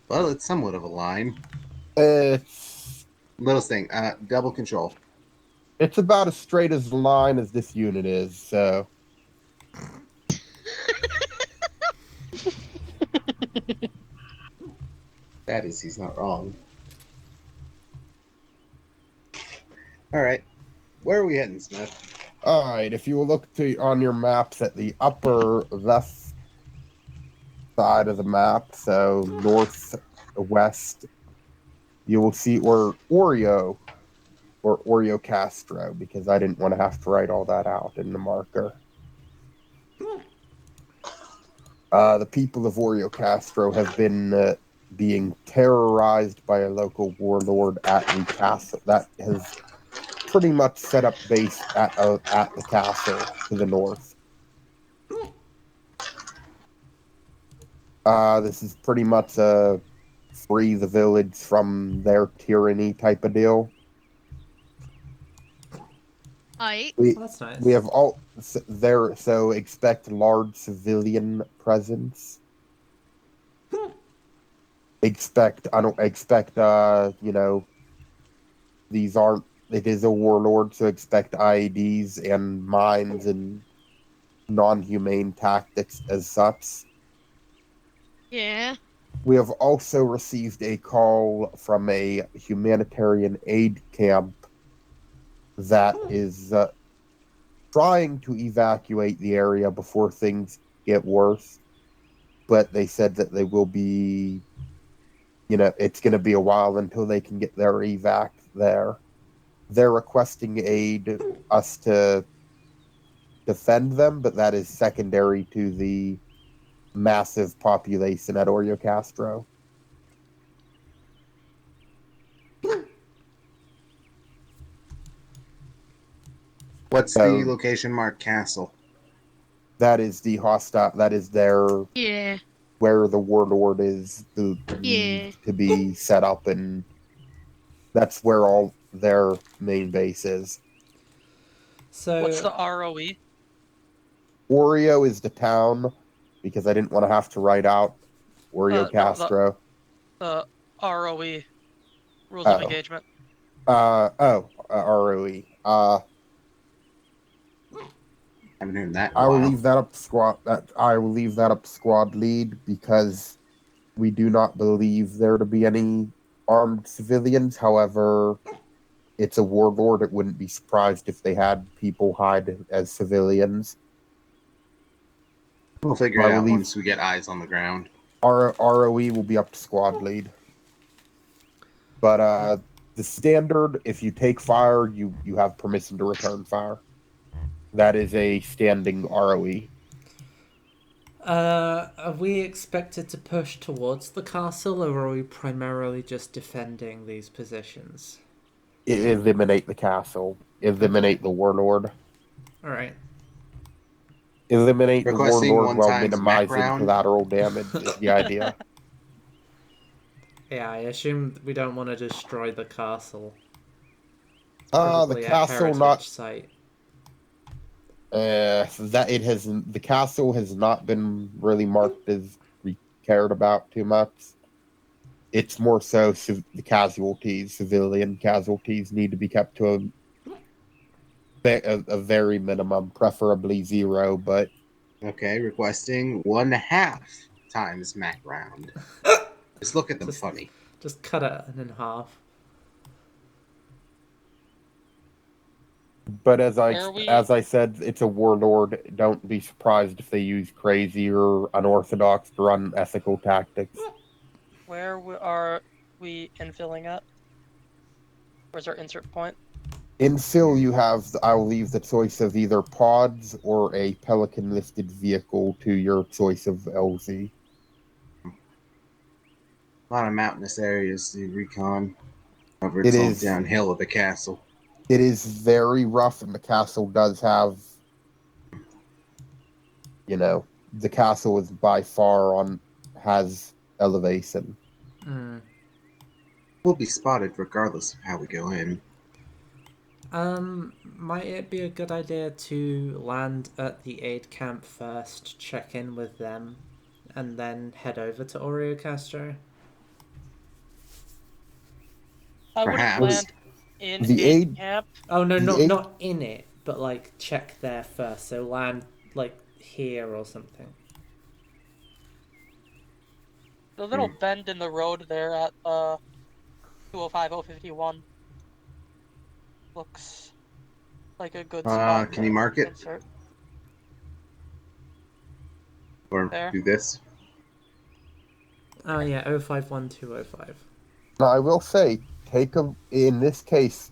Well, it's somewhat of a line. It's Little thing, double control. it's about as straight as the line as this unit is. So That is, he's not wrong. All right, where are we heading, Smith? all right, if you will look to on your maps at the upper left side of the map, so northwest, you will see Oreo Castro, because I didn't want to have to write all that out in the marker. The people of Oreo Castro have been being terrorized by a local warlord at the castle that has pretty much set up base at the castle to the north. This is pretty much a free the village from their tyranny type of deal. Aight. We Well, that's we nice. have all there, so expect large civilian presence. I don't expect these aren't it is a warlord, so expect IEDs and mines and non-humane tactics as such. Yeah. We have also received a call from a humanitarian aid camp that is trying to evacuate the area before things get worse. But they said that they will be, it's going to be a while until they can get their evac there. They're requesting us to defend them, but that is secondary to the massive population at Oreo Castro. What's the So location marked castle? that is the hostile. That is their Yeah. where the warlord is Yeah. believed to be set up, and that's where all their main base is. What's So the ROE? Oreo is the town because I didn't want to have to write out Oreo No, Castro. the ROE, rules of Oh, engagement. ROE. Haven't heard that in a I will while. leave that up to squad. That I will leave that up to squad lead because we do not believe there to be any armed civilians. However, it's a warlord. It wouldn't be surprised if they had people hide as civilians. We'll figure I it will out leave once we get eyes on the ground. ROE will be up to squad lead. But the standard, if you take fire, you have permission to return fire. That is a standing ROE. are we expected to push towards the castle, or are we primarily just defending these positions? Eliminate the castle. Eliminate the warlord. Alright. Eliminate the Requesting warlord one while times mech minimizing round. collateral damage is the idea. Yeah, I assume we don't want to destroy the castle. It's The probably a castle not heritage site. that it has the castle has not been really marked as we cared about too much. It's more so the casualties, civilian casualties, need to be kept to a very minimum, preferably zero. But Okay, requesting 1/2 times mech round. Just look at them Just funny. just cut it in half. but Where are we? as I said, it's a warlord. Don't be surprised if they use crazy or unorthodox or unethical tactics. Are we infilling at? Where's our insert point? Infill, I'll leave the choice of either pods or a Pelican listed vehicle to your choice of LZ. A lot of mountainous areas to recon. However, It it's all is downhill at the castle. it is very rough, and the castle does have, the castle is by far on has elevation. Mm. We'll be spotted regardless of how we go in. Might it be a good idea to land at the aid camp first, check in with them, and then head over to Oreo Castro? I wouldn't Perhaps. land in The a aid- camp. Oh no, The aid- not in it, but like check there first. So land like here or something. The little bend in the road there at 205 051 looks like a good spot. Can you to mark it? insert. Or There. do this? Oh yeah, 051205. Now, I will say, in this case,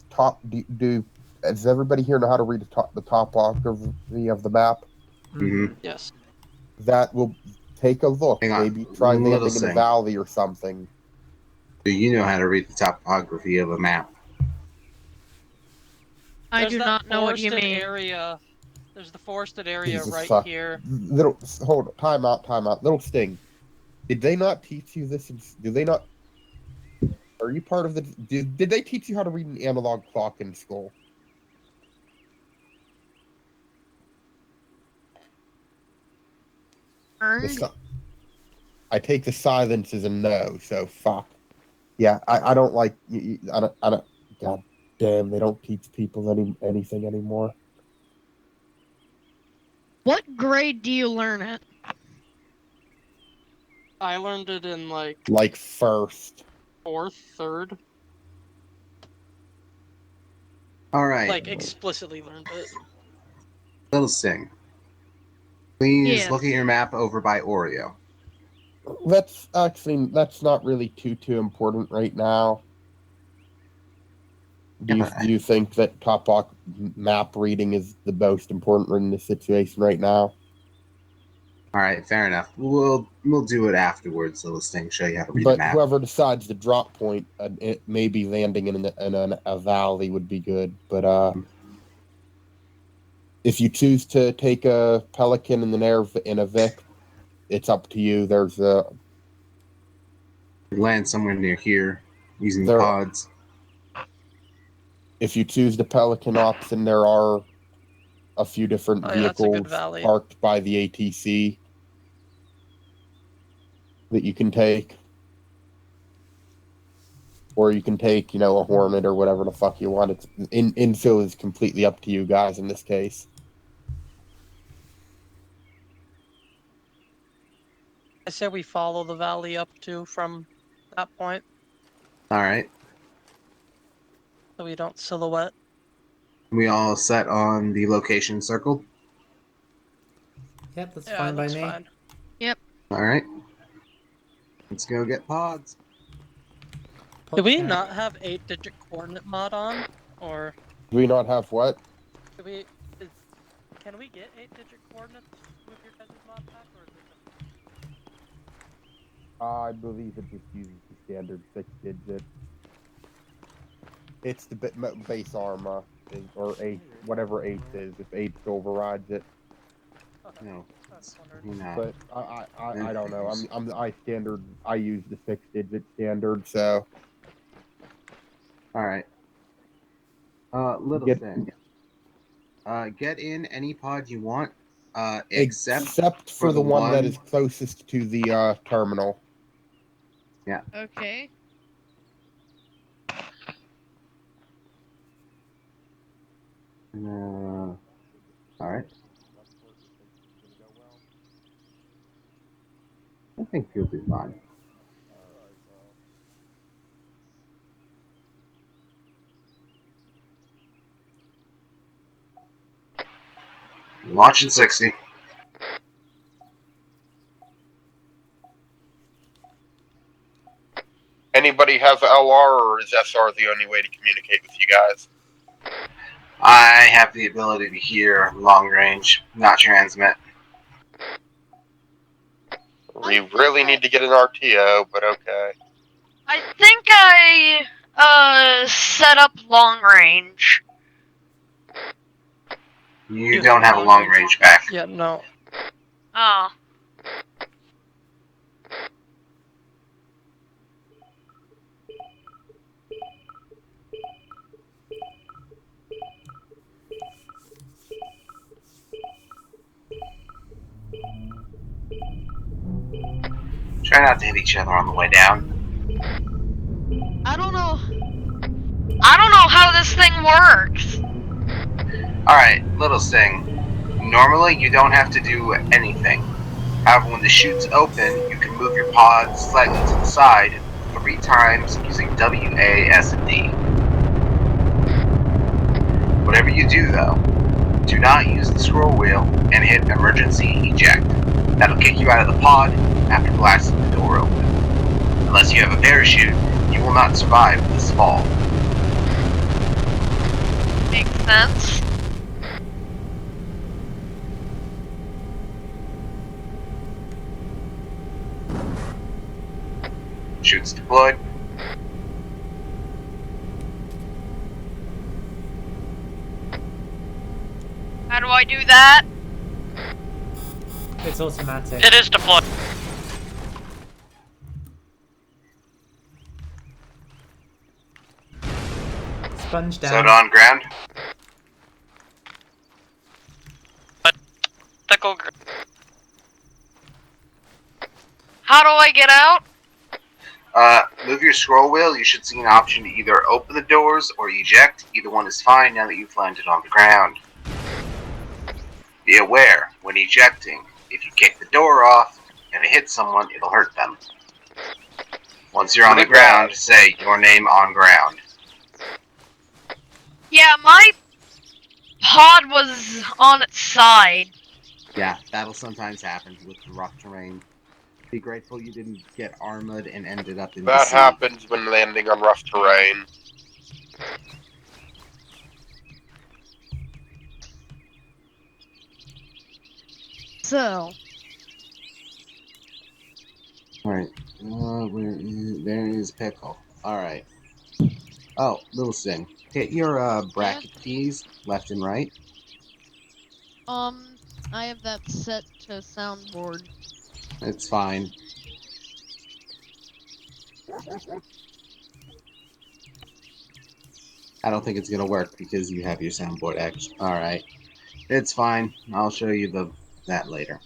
does everybody here know how to read the topography of the map? Mm-hmm. Yes. That will take a look. Hang on. Maybe try Little landing in a thing. valley or something. Do you know how to read the topography of a map? I There's do that not know what you forested mean. area. There's the forested area Jesus right fuck. here. Time out. Little Sting. Did they not teach you this? Do they not? Are you part of the? Did they teach you how to read an analog clock in school? Earned? I take the silence as a no. So fuck. Yeah, I don't like. I don't. God damn, they don't teach people anything anymore. What grade do you learn it? I learned it in Like first. fourth, third. All right. Like explicitly learned it. Little Sting. Please Yes. look at your map over by Oreo. That's not really too important right now. Do you think that map reading is the most important in this situation right now? All right, fair enough. We'll do it afterwards. Little Sting, show you how to read a But map. whoever decides the drop point, it maybe landing in a valley would be good. But if you choose to take a Pelican in a Vic, it's up to you. Land somewhere near here using There- pods. If you choose the Pelican option, there are a few different Oh, yeah, that's a good vehicles valley. parked by the ATC that you can take. Or you can take, a Hornet or whatever the fuck you want. Infill is completely up to you guys in this case. I say we follow the valley up to from that point All right. so we don't silhouette. We all set on the location circle. Yep, that's Yeah, fine by that's me. fine. All right. Let's go get pods. Do we Podcast. not have 8-digit coordinate mod on? Or Do we not have what? do we... Can we get 8-digit coordinates with your guys' mod pack, or is it just... I believe it just uses the standard 6-digit. It's the base armor, or 8, whatever 8 is, if 8 overrides it. Okay. No, I was wondering. you're not. But I don't know. I use the 6-digit standard, so All right. Little Get- Sting. Get in any pod you want, except for the one that is closest to the terminal. Okay. all right. I think you'll be fine. Launching 60. Anybody have LR, or is SR the only way to communicate with you guys? I have the ability to hear long range, not transmit. We really need to get an RTO, but okay. I think I set up long range. You don't have a long range back. Yeah, no. Oh. Try not to hit each other on the way down. I don't know. I don't know how this thing works. Alright, little Sting. Normally, you don't have to do anything. However, when the chute's open, you can move your pod slightly to the side 3 times using W, A, S, and D. Whatever you do, though, do not use the scroll wheel and hit emergency eject. That'll kick you out of the pod after blasting the door open. Unless you have a parachute, you will not survive this fall. Makes sense. Chute's deployed. How do I do that? It's automatic. It is deployed. Sponge down. Soda on ground. Tickle. How do I get out? Move your scroll wheel. You should see an option to either open the doors or eject. Either one is fine now that you've landed on the ground. Be aware, when ejecting, if you kick the door off and it hits someone, it'll hurt them. Once you're on the ground, say your name on ground. Yeah, my pod was on its side. Yeah, that'll sometimes happen with the rough terrain. Be grateful you didn't get armored and ended up in the That sea. happens when landing on rough terrain. So, Alright, there is Pickle. Alright. Oh, Little Sin. Hit your bracket keys, left and right. I have that set to soundboard. It's fine. I don't think it's gonna work because you have your soundboard actually. Alright. It's fine. I'll show you that later.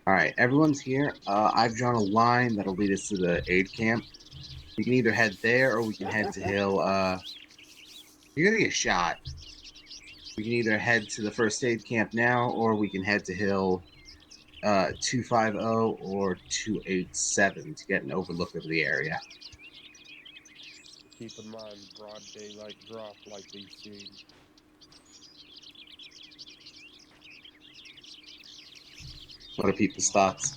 Alright, everyone's here. I've drawn a line that'll lead us to the aid camp. We can either head there or we can head to Hill. You're gonna get shot. We can either head to the first aid camp now or we can head to Hill 250 or 287 to get an overlook of the area. Keep in mind, broad daylight drop like we've seen. What are people's thoughts?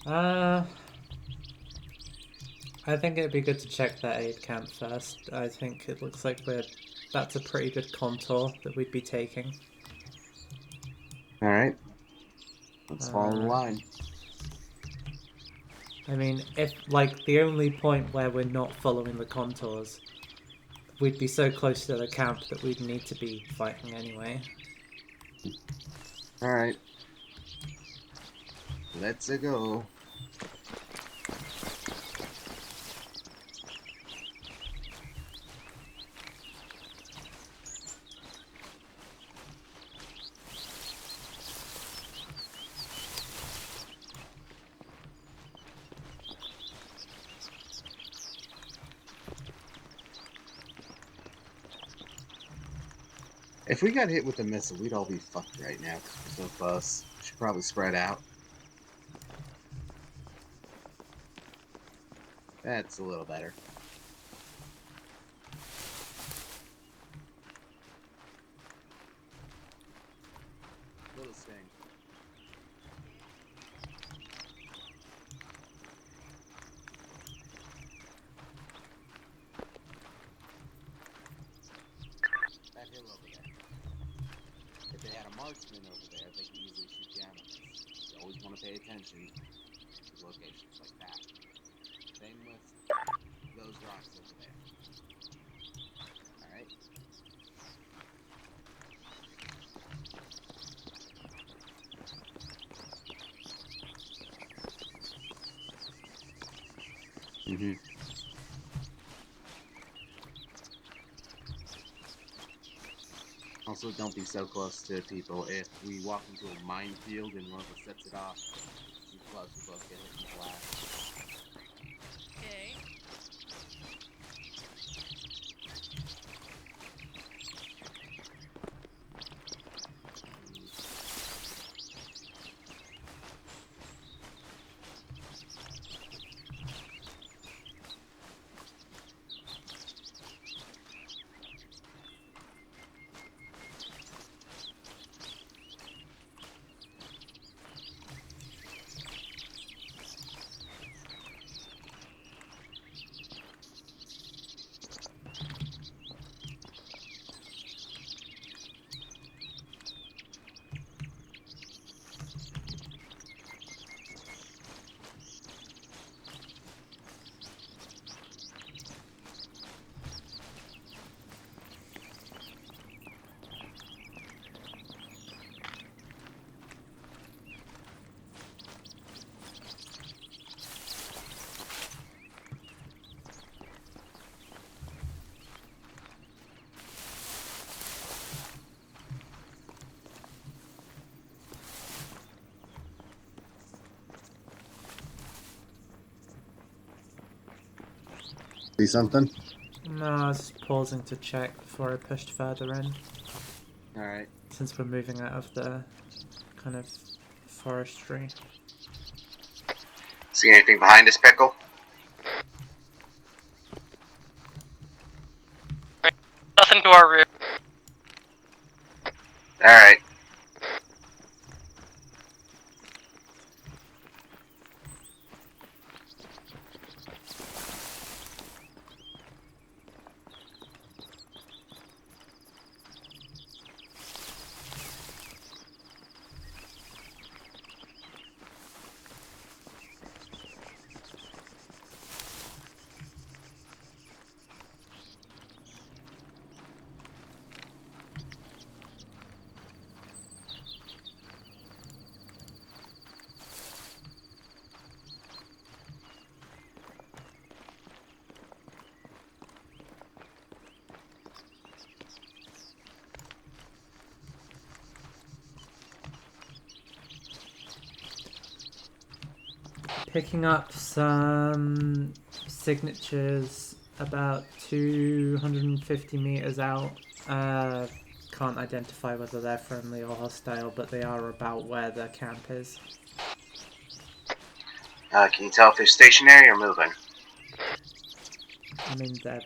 I think it'd be good to check that aid camp first. I think it looks like that's a pretty good contour that we'd be taking. Alright. Let's follow the line. I mean, if, like, the only point where we're not following the contours, we'd be so close to the camp that we'd need to be fighting anyway. Alright. Let's go. If we got hit with a missile, we'd all be fucked right now because we're so close. We should probably spread out. That's a little better. Little Sting. That hill over there. If they had a marksman over there, they could easily shoot down on us. You always want to pay attention to locations like that. Same with those rocks over there. Alright? Mm-hmm. Also, don't be so close to people. If we walk into a minefield and one of us sets it off, too close, we both get hit in the blast. Okay. See something? No, I was just pausing to check before I pushed further in, Alright. since we're moving out of the kind of forestry. See anything behind us, Pickle? Nothing to our rear. Alright. Picking up some signatures about 250 meters out. Can't identify whether they're friendly or hostile, but they are about where the camp is. Can you tell if they're stationary or moving? I mean, they're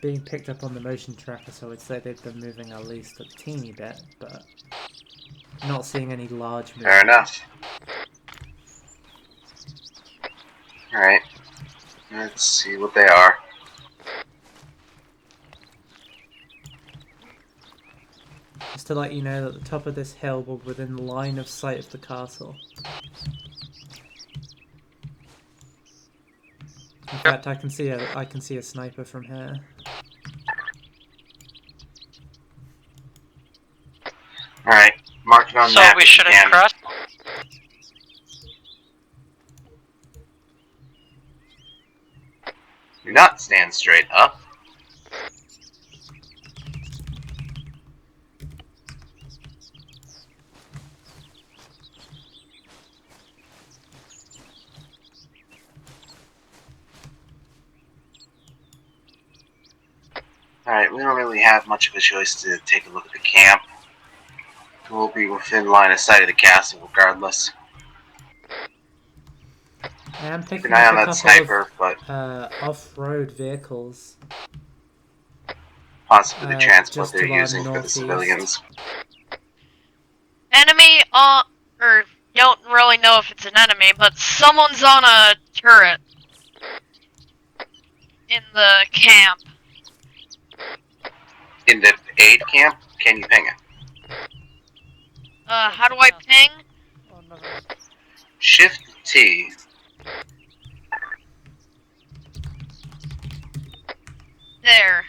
being picked up on the motion tracker, so I'd say they've been moving at least a teeny bit, but not seeing any large movement. Fair enough. Alright. Let's see what they are. Just to let you know that the top of this hill we're within line of sight of the castle. In fact, I can see a sniper from here. Alright. Mark it on So map we if you shouldn't can. cross? Do not stand straight up. Alright, we don't really have much of a choice to take a look at the camp. We'll be within line of sight of the castle regardless. I am Keep picking an eye up on a that couple sniper, but of off-road vehicles. possibly the transport Just they're to our using for the northeast. civilians. Enemy on, or don't really know if it's an enemy, but someone's on a turret in the camp. In the aid camp, can you ping it? How do I ping? Oh, never. Shift T. There.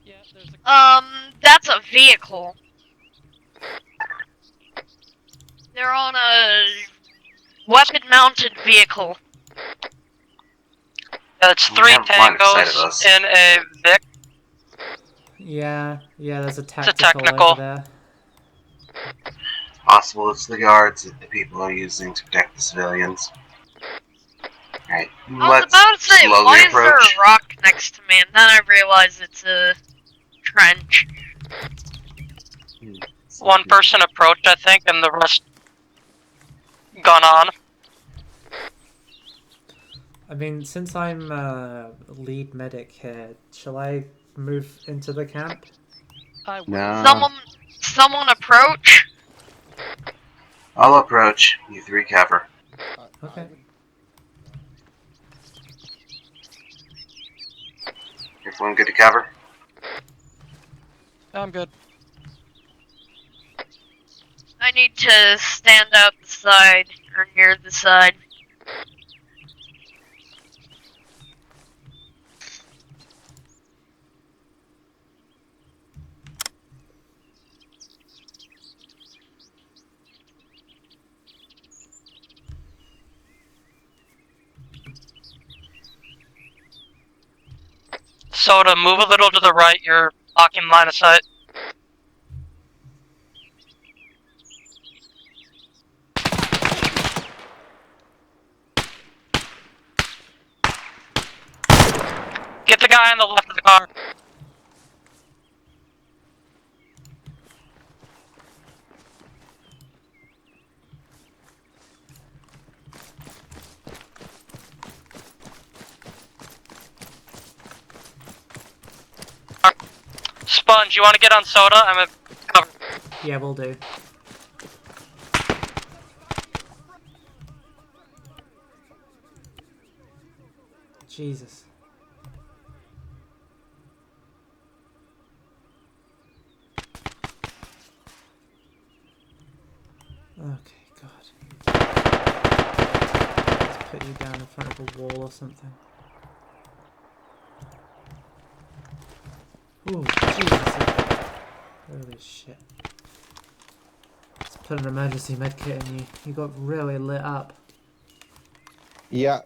Yeah, there's a... That's a vehicle. They're on a weapon-mounted vehicle. It's We 3 have line of sight of tangos us. in a Vic. Yeah, there's a It's a tactical technical. over there. Possible it's the guards that the people are using to protect the civilians. Alright, I was let's about to say, slowly why is there approach. a rock next to me? And then I realized it's a trench. One person approached, I think, and the rest gone on. I mean, since I'm lead medic here, shall I move into the camp? I will. No. Someone approach. I'll approach. You three cover. Okay. Everyone good to cover? I'm good. I need to stand out the side, or near the side. So to move a little to the right, you're blocking line of sight. guy on the left of the car. Sponge, you want to get on soda? I'm a cover. Yeah, we'll do. Jesus. Okay, God. Let's put you down in front of a wall or something. Ooh, Jesus. Holy shit. Let's put an emergency medkit in you. You got really lit up. Yeah,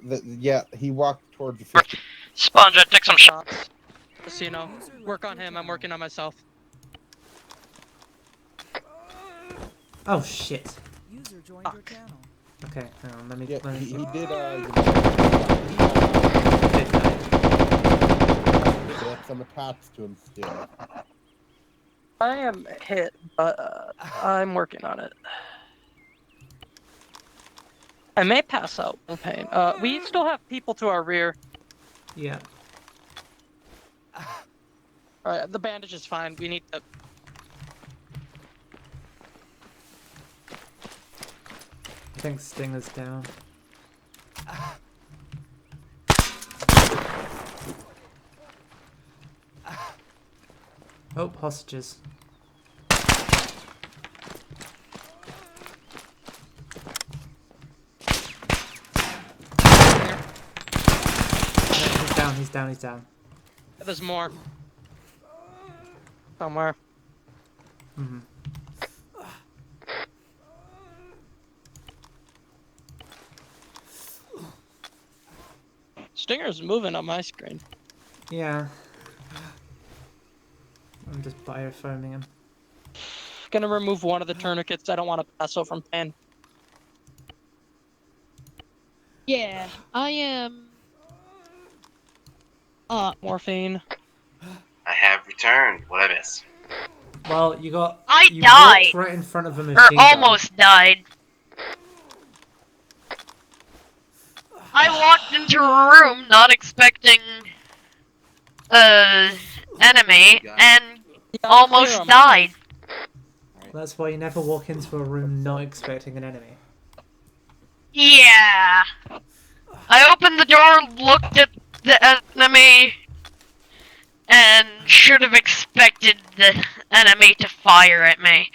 he walked towards the 50. Sponge, I took some shots. Just so you know. Work on him, I'm working on myself. Oh shit. User joined your Fuck. channel. Okay, hang on, let me... Yeah, let me he did, did he had some attacks to him still. I am hit, but I'm working on it. I may pass out from pain. We still have people to our rear. Yeah. Alright, the bandage is fine. We need to... I think Stinger's down. Oh, hostages. No, he's down. There's more. Somewhere. Mm-hmm. Stinger's moving on my screen. Yeah. I'm just biofoaming him. Gonna remove one of the tourniquets. I don't want to pass out from pain. Yeah, I am. Morphine. I have returned. What I miss? Well, you died. walked right in front of a Or machine gun. almost died. I walked into a room not expecting enemy and Yeah, almost clear 'em. died. That's why you never walk into a room not expecting an enemy. Yeah. I opened the door, looked at the enemy, and should have expected the enemy to fire at me.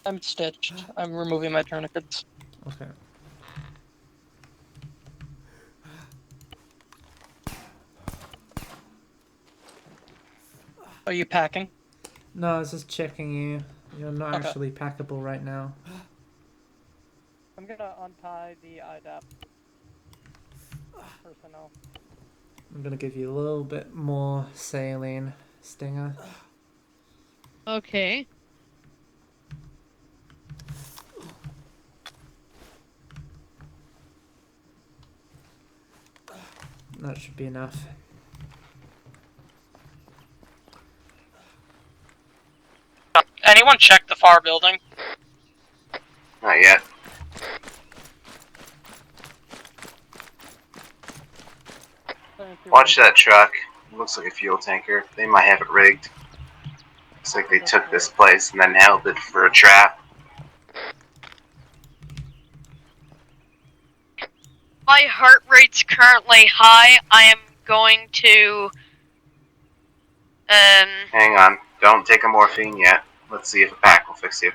I'm stitched. I'm removing my tourniquets. Okay. Are you packing? No, I was just checking you. You're not Okay. actually packable right now. I'm gonna untie the IDAP personnel. I'm gonna give you a little bit more saline, Stinger. Okay. That should be enough. Anyone check the far building? Not yet. Watch that truck. It looks like a fuel tanker. They might have it rigged. Looks like they took this place and then held it for a trap. My heart rate's currently high. I am going to Hang on. Don't take a morphine yet. Let's see if a pack will fix you.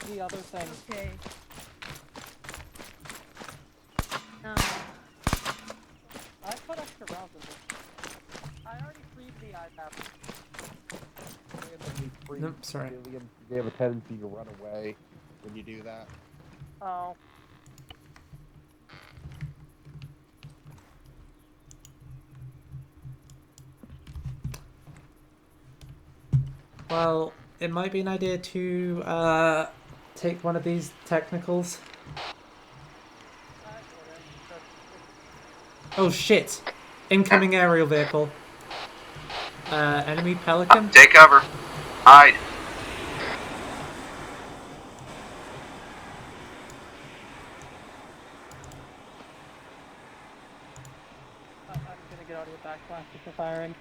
The other thing. Okay. No. I put extra rounds in this. I already freed the IDAP. Nope, sorry. They have a tendency to run away when you do that. Oh. Well, it might be an idea to take one of these technicals. Oh shit! Incoming aerial vehicle. Enemy Pelican. Take cover. Hide. I'm gonna get out of your backpack if you're firing.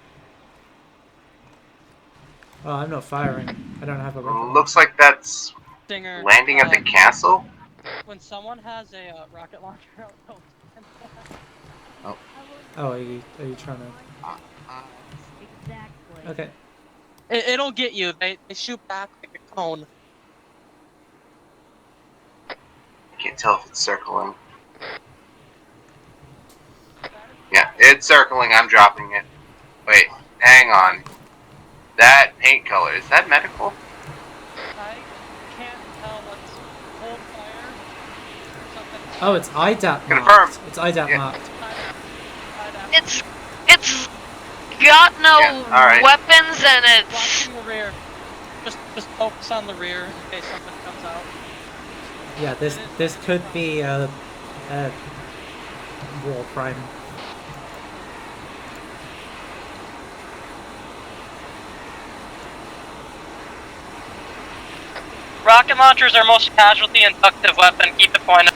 Oh, I'm not firing. I don't have a rocket Looks launcher. like that's Stinger. landing at the castle. When someone has a rocket launcher out, don't stand there. Oh, are you trying to? Exactly. Okay. It'll get you. They shoot back like a cone. I can't tell if it's circling. Yeah, it's circling. I'm dropping it. Wait, hang on. That paint color, is that medical? I can't tell what's cold fire or something. Oh, it's IDAP Confirmed. marked. It's IDAP Yeah. marked. It's got no alright. weapons and it's Watching the rear. Just focus on the rear in case something comes out. Yeah, this could be a war crime. Rocket launchers are most casualty inductive weapon. Keep it pointed.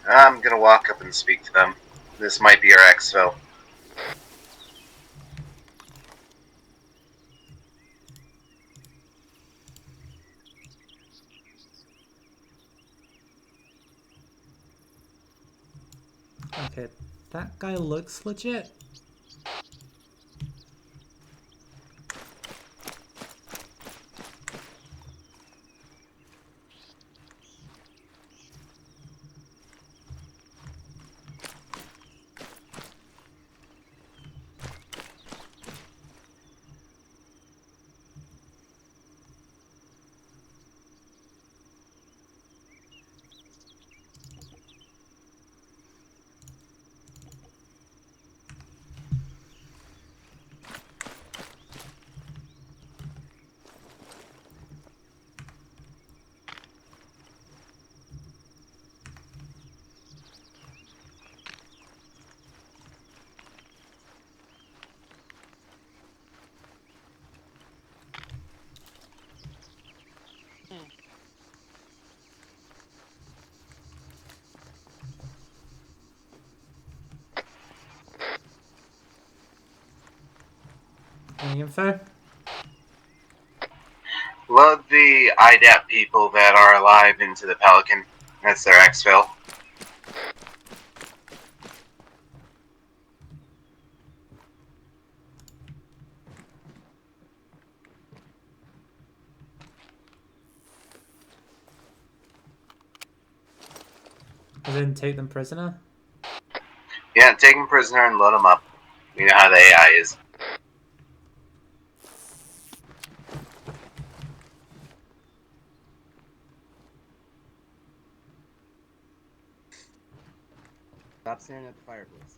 I'm gonna walk up and speak to them. This might be our exfil. Okay, that guy looks legit. Any info? Load the IDAP people that are alive into the Pelican. That's their exfil. As in, take them prisoner? Yeah, take them prisoner and load them up. You know how the AI is. Stop staring at the fireplace.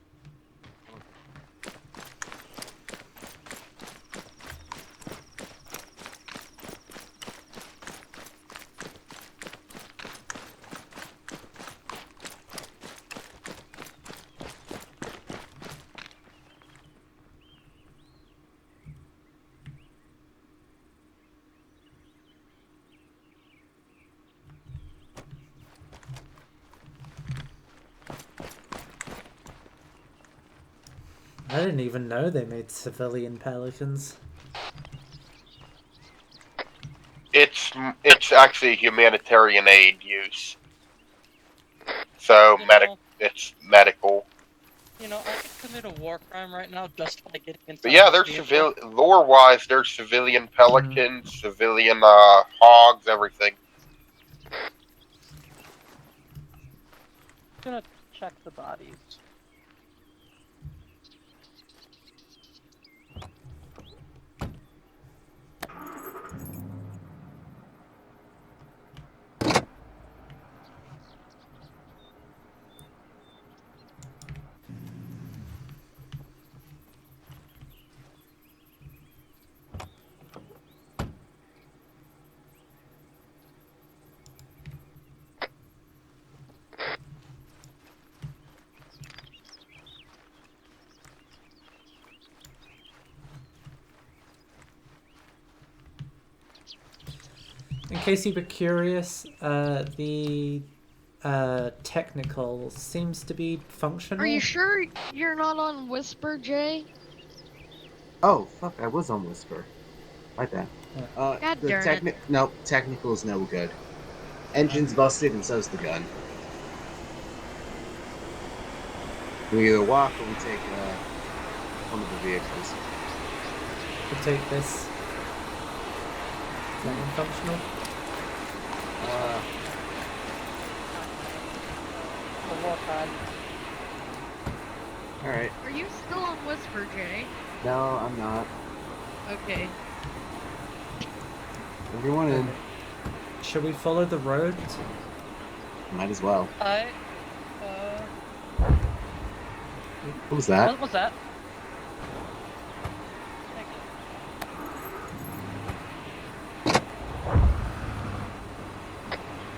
I didn't even know they made civilian pelicans. It's actually humanitarian aid use. So it's medical. You know, I could commit a war crime right now just by getting inside. But yeah, this there's vehicle. lore-wise, there's civilian pelicans, civilian hogs, everything. gonna check the bodies. In case you were curious, the technical seems to be functional. Are you sure you're not on Whisper, Jay? Oh, fuck, I was on Whisper. My bad. God The darn it. Nope, technical is no good. Engine's busted and so's the gun. We either walk or we take one of the vehicles. We'll take this. Is that one functional? The war time. Alright. Are you still on Whisper, Jay? No, I'm not. Okay. Everyone in. Should we follow the road? Might as well. What was that? What was that?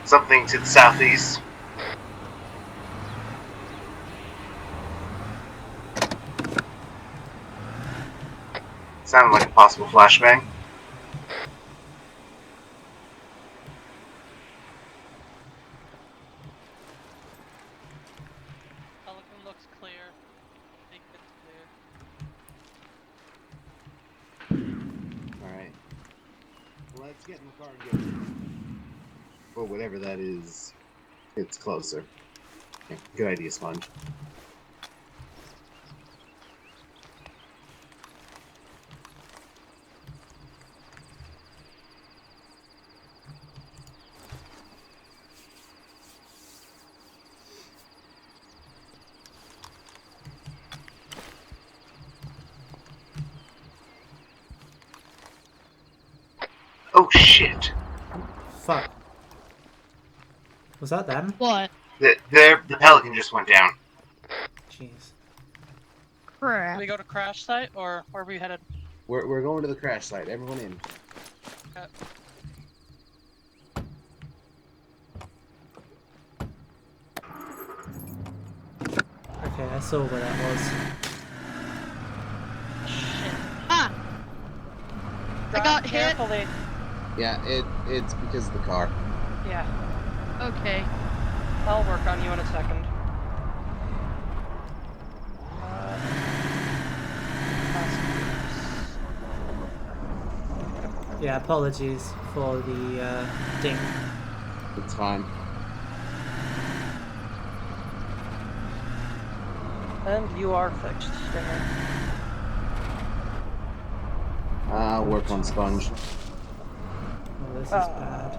Something to the southeast. Sounded like a possible flashbang. Pelican looks clear. I think it's clear. Alright. Let's get in the car and get or whatever that is. It's closer. Yeah, good idea, Sponge. Oh shit! Fuck. Was that them? What? The Pelican just went down. Jeez. Can Crap. we go to crash site, or where are we headed? We're going to the crash site. Everyone in. Okay. Okay, I saw where that was. Ah! I got hit. Carefully. Yeah, it's because of the car. Yeah. Okay. I'll work on you in a second. Yeah, apologies for the ding. It's fine. And you are fixed, Stinger. Work on Sponge. Oh, this is bad.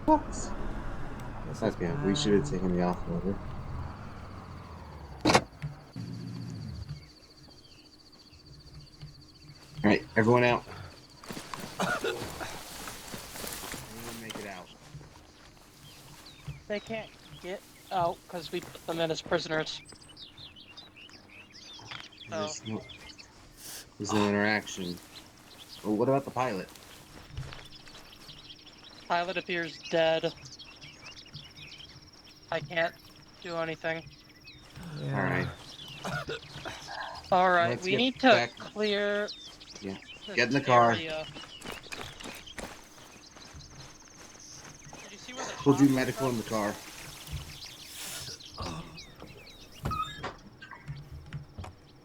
Whoops. This is Okay, we should have taken the offloader. Alright, everyone out. Everyone make it out. They can't get out because we put them in as prisoners. Oh. There's no interaction. Well, what about the pilot? Pilot appears dead. I can't do anything. Yeah. Alright. Alright, Let's we get need to back- clear. Yeah. this Get in the car. area. Did you see where the We'll do shot medical came in the car. from?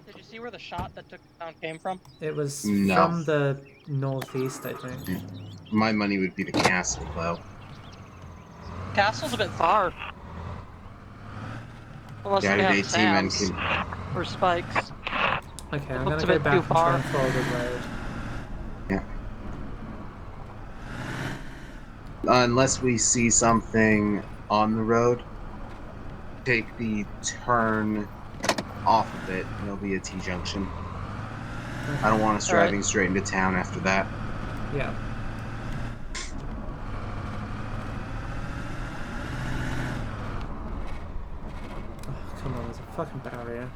Did you see where the shot that took down came from? It was No. from the northeast, I think. My money would be the castle, though. Castle's a bit far. Unless Yeah, we have AT men Sam's can. or Spikes. Okay, I'm looks gonna a go bit back too and try far. and follow the road. Yeah. Unless we see something on the road. take the turn off of it, and it'll be a T-junction. I don't want us driving straight into town after that. Yeah. Oh, come on, there's a fucking barrier.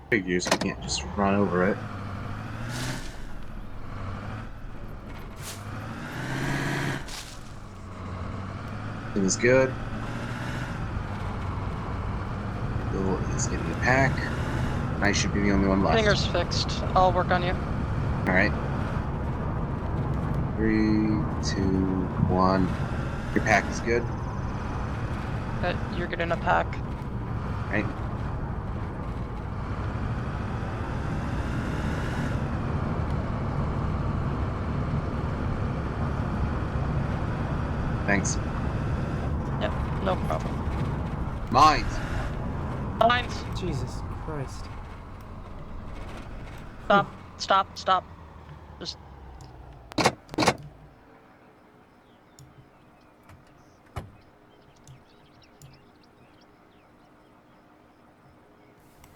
Figures we can't just run over it. Things good. Bill is getting a pack. I should be the only one left. Fingers fixed. I'll work on you. Alright. 3, 2, 1. Your pack is good. You're getting a pack. Right. Thanks. Yep, no problem. Mines! Mines! Jesus Christ. Stop. Just...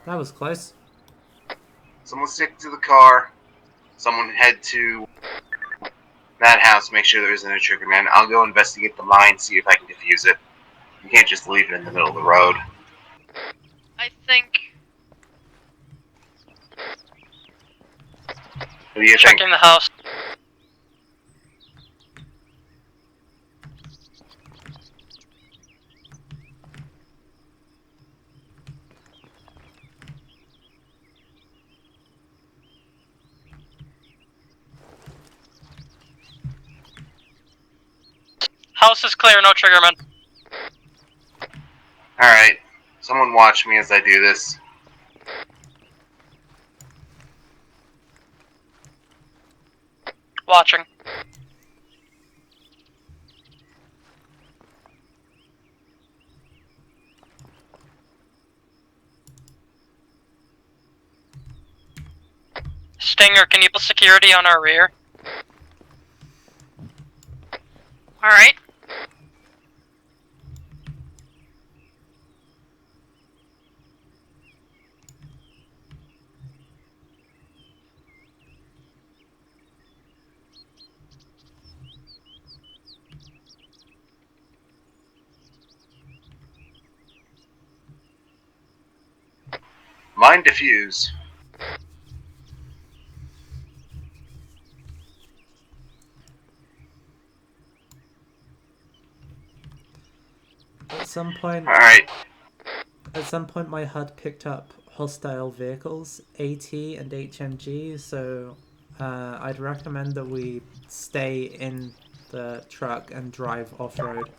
That was close. Someone stick to the car. Someone head to that house, make sure there isn't a trigger man. I'll go investigate the mine, see if I can defuse it. You can't just leave it in the middle of the road. I think. What do you think? Checking the house. House is clear, no triggerman. Alright. Someone watch me as I do this. Watching. Stinger, can you put security on our rear? Alright. Mine defuse. At some point, Alright. my HUD picked up hostile vehicles, AT and HMG, so I'd recommend that we stay in the truck and drive off-road.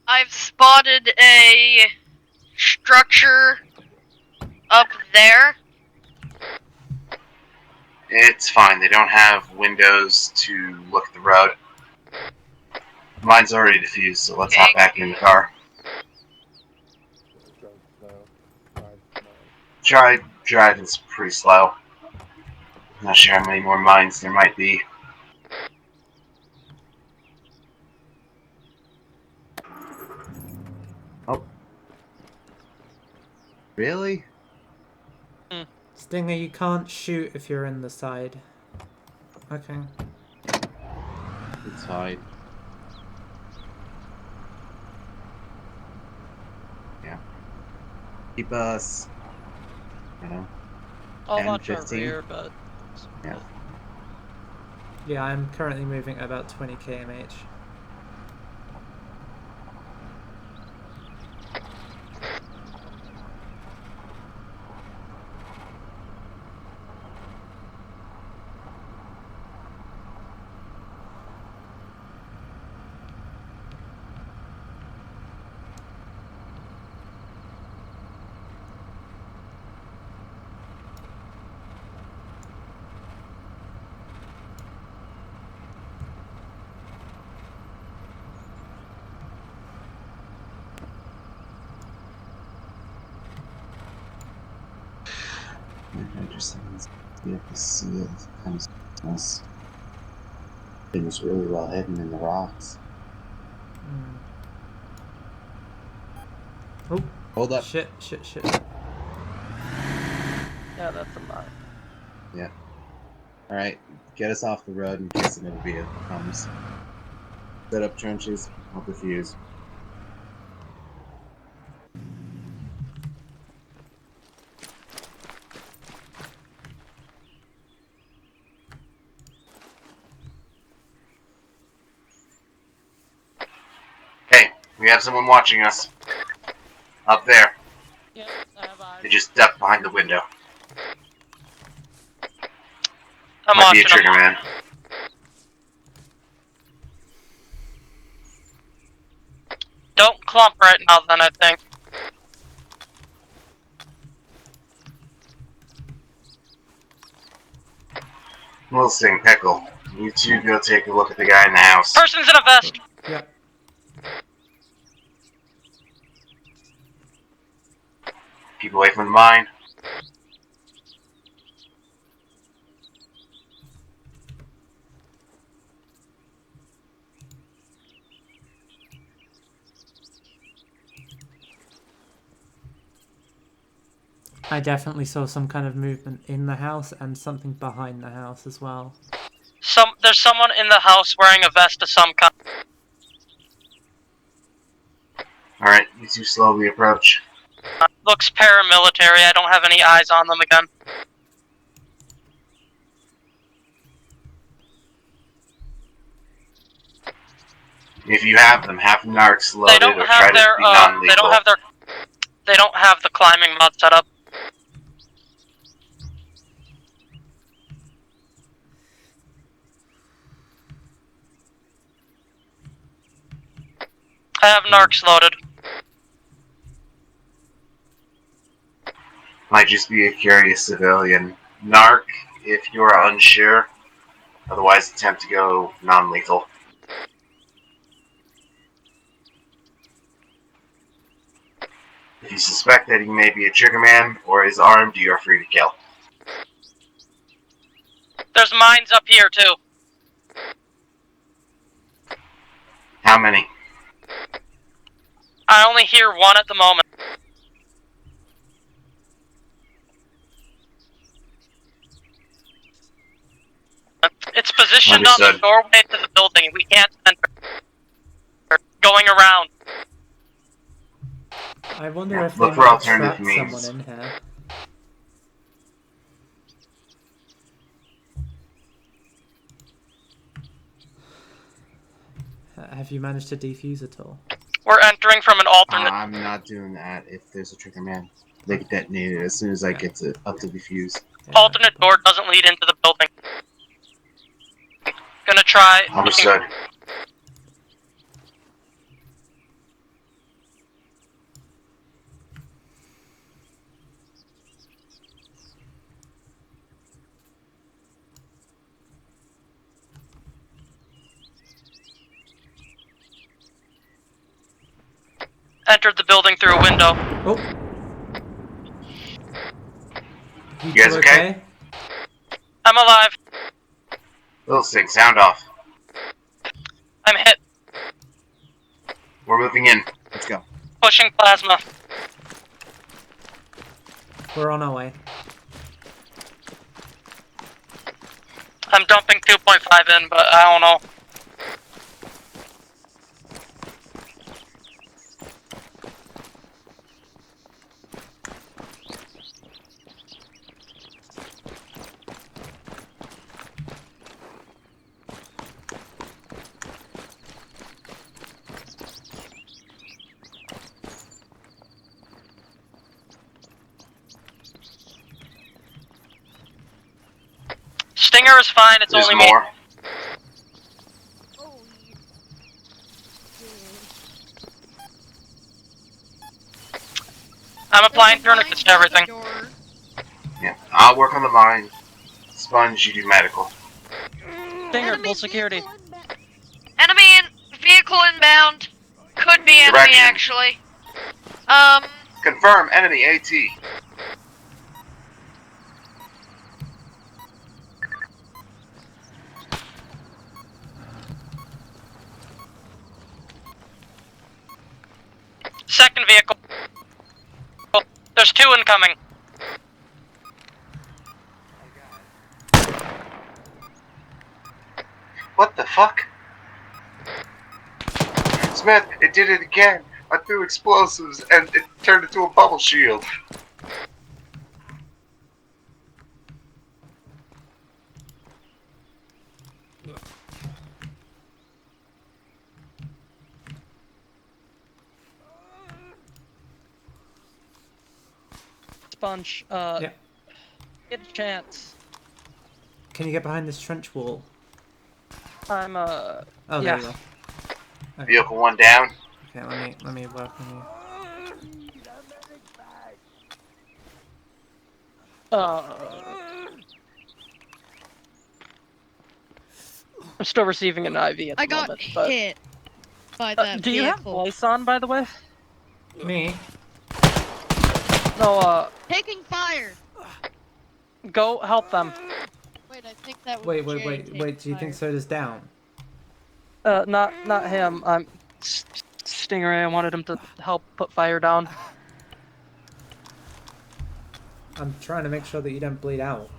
I've spotted a structure up there. It's fine. They don't have windows to look at the road. Mine's already defused, so let's hop back in the car. Try driving pretty slow. Not sure how many more mines there might be. Oh. Really? Stinger, you can't shoot if you're in the side. Okay. It's fine. Yeah. Keep us, you know, I'll 10, watch 15. our rear, but... Yeah. Yeah, I'm currently moving at about 20 km/h. Interesting. You have to see it. Kind of nice. It was really well hidden in the rocks. Mm. Oh, Hold up. shit. Yeah, that's a mine. Yeah. Alright, get us off the road in case another vehicle comes. Set up trenches, I'll defuse. Hey, we have someone watching us. Up there. Yep, I have eyes. They just ducked behind the window. I'm Might be a watching trigger them. man. Don't clump right now, then, I think. We'll sing Pickle. You two go take a look at the guy in the house. Person's in a vest. Yeah. Keep away from the mine. I definitely saw some kind of movement in the house and something behind the house as well. There's someone in the house wearing a vest of some kind. Alright, you two slowly approach. Looks paramilitary. I don't have any eyes on them again. If you have them, have narcs They loaded don't or try have to their. be non-lethal. They don't have the climbing mod set up. I have narcs loaded. Might just be a curious civilian. Narc, if you are unsure. Otherwise, attempt to go non-lethal. If you suspect that he may be a triggerman or is armed, you are free to kill. There's mines up here too. How many? I only hear one at the moment. It's positioned on the Understood. doorway to the building. We can't enter. Going around. I wonder if Look they for might alternative trap means. someone in here. Have you managed to defuse at all? We're entering from an alternate. I'm not doing that if there's a triggerman. They get detonated as soon as I get to up to defuse. Yeah, Alternate door doesn't lead into the building. Gonna try. Understood. Entered the building through a window. Oh. You guys okay? I'm alive. Little stick, sound off. I'm hit. We're moving in. Let's go. Pushing plasma. We're on our way. I'm dumping 2.5 in, but I don't know. Stinger is fine, it's There's only more. me. I'm applying tourniquets to everything. Yeah, I'll work on the mine. Sponge, you do medical. Stinger, full security. Enemy vehicle inbound. Could be enemy, Direction. actually. Confirm, enemy AT. Second vehicle. There's 2 incoming. What the fuck? Smith, it did it again. I threw explosives and it turned into a bubble shield. Sponge, Yeah. get a chance. Can you get behind this trench wall? I'm, Oh, yeah. there you are. Okay. Vehicle 1 down. Okay, let me work on you. I'm still receiving an IV at the I got moment, but... hit by that do you have vehicle. voice on, by the way? Me? No, Taking fire! go help them. Wait, I think that was Wait, Jay wait. taking Do you fire. think Soda's down? Not him. I'm... Stingray, I wanted him to help put fire down. I'm trying to make sure that you don't bleed out.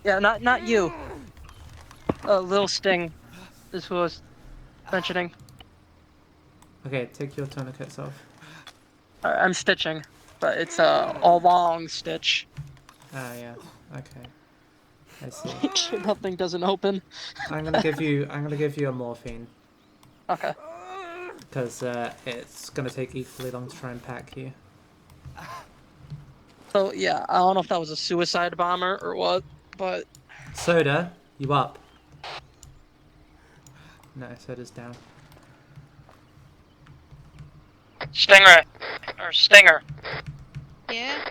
Yeah, not you. Little Sting is who I was mentioning. Okay, take your tourniquets off. Alright, I'm stitching, but it's a long stitch. Ah, yeah. Okay. I see. Nothing doesn't open. I'm gonna give you a morphine. Okay. Because it's gonna take equally long to try and pack you. So yeah, I don't know if that was a suicide bomber or what, but Soda, you up? No, Soda's down. Stingray or Stinger. Yeah?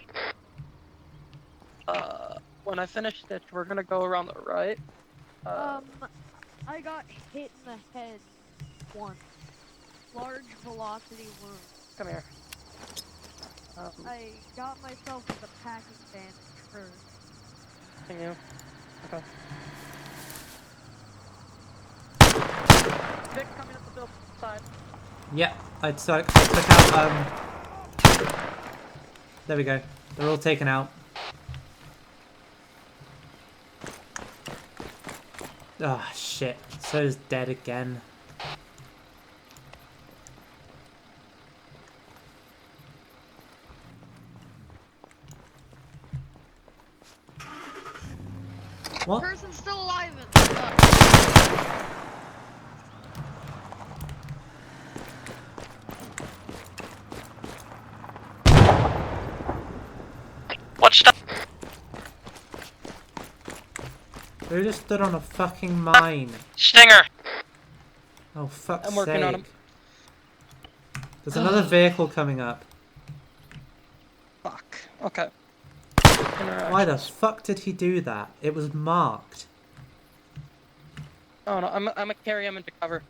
When I finish stitch, we're gonna go around the right. I got hit in the head once. Large velocity wound. Come here. I got myself with a packing bandage first. Can you? Okay. Vic coming up the build side. Yeah, I took out there we go. They're all taken out. Ah, shit. Soda's dead again. What? Person's still alive and What's that? Who just stood on a fucking mine? Stinger. Oh, fuck's I'm working sake. on him. There's another vehicle coming up. Fuck. Okay. Why the fuck did he do that? It was marked. Oh no, I'm gonna carry him into cover.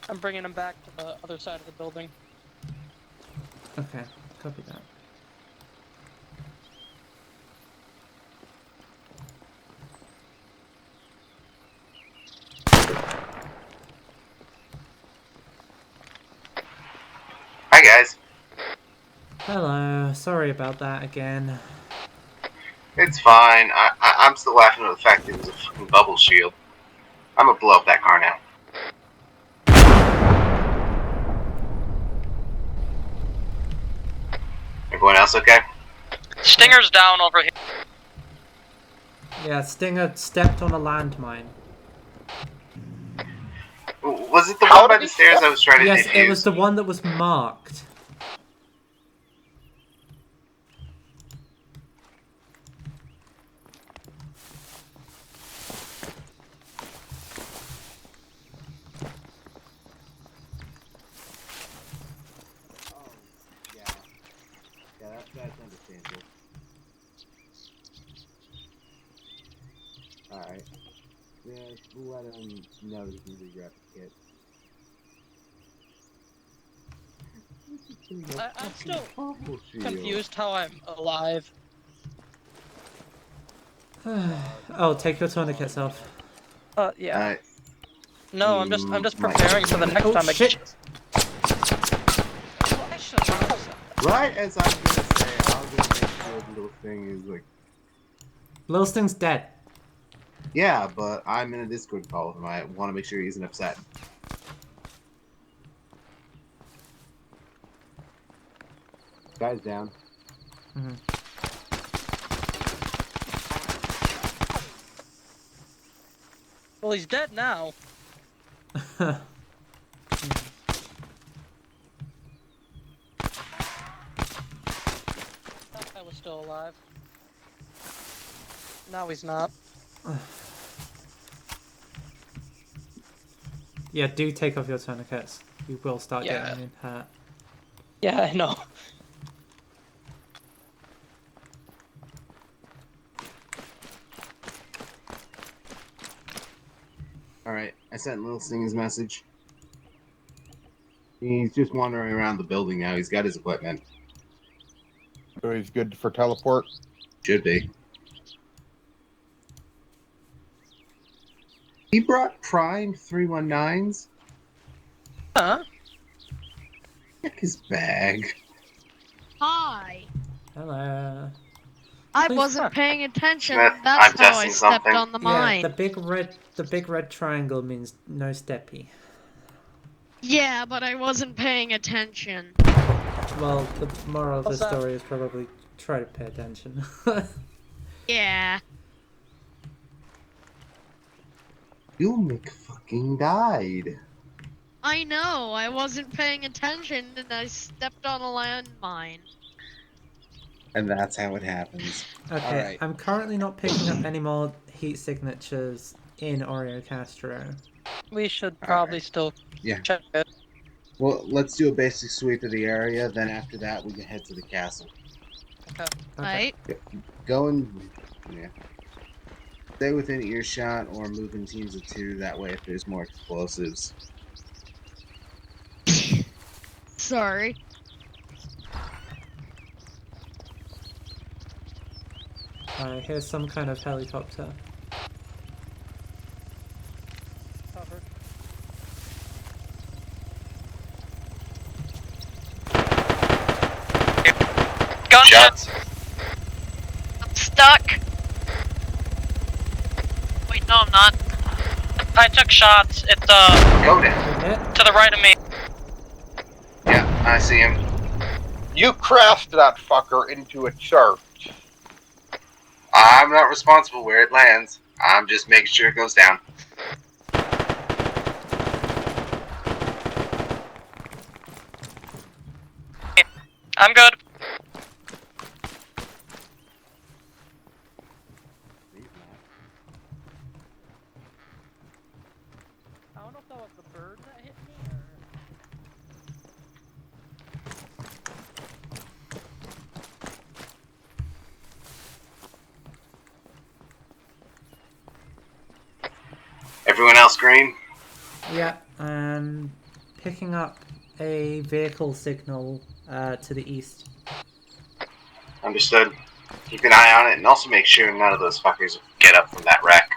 I'm bringing him back to the other side of the building. Okay, copy that. Hi guys. Hello, sorry about that again. It's fine. I'm still laughing at the fact that it was a fucking bubble shield. I'm gonna blow up that car now. Everyone else okay? Stinger's down over here. Yeah, Stinger stepped on a landmine. Was it the one by the stairs I was trying to Yes, defuse? it was the one that was marked. Yeah, that's understandable. Alright. Yeah, we'll let him know he can regrab the kit. I'm still confused how I'm alive. Oh, take your tourniquets off. Yeah. No, I'm just preparing for the next Oh, time. shit. Well, I should have said that. Right as I'm gonna say, I'll just make sure the little thing is like. Little Sting's dead. Yeah, but I'm in a Discord call with him. I want to make sure he isn't upset. Guy's down. Well, he's dead now. That guy was still alive. Now he's not. Yeah, do take off your tourniquets. You will start Yeah. getting hurt. Yeah, I know. Alright, I sent Little Sting his message. He's just wandering around the building now. He's got his equipment. So he's good for teleport. Should be. He brought Prime 319s. Huh? Check his bag. Hi. Hello. I Please wasn't stop. paying attention. Smith, That's I'm how I testing stepped something. on the Yeah, mine. the big red triangle means no steppy. Yeah, but I wasn't paying attention. Well, the moral of the What's that? story is probably try to pay attention. Yeah. You McFucking died. I know. I wasn't paying attention and I stepped on a landmine. And that's how it happens. Okay, Alright. I'm currently not picking up any more heat signatures in Oreo Castro. We should probably still Yeah. check it. Well, let's do a basic sweep of the area. Then after that, we can head to the castle. Okay. Okay. Right? Go and stay within earshot or move in teams of 2. That way, if there's more explosives. Sorry. Here's some kind of helicopter. Covered. Gunshot. I'm stuck. Wait, no, I'm not. I took shots. It's Go down. Hit. to the right of me. Yeah, I see him. You crashed that fucker into a church. I'm not responsible where it lands. I'm just making sure it goes down. I'm good. I don't know if that was the bird that hit me or... Everyone else green? Yeah, picking up a vehicle signal to the east. Understood. Keep an eye on it and also make sure none of those fuckers get up from that wreck.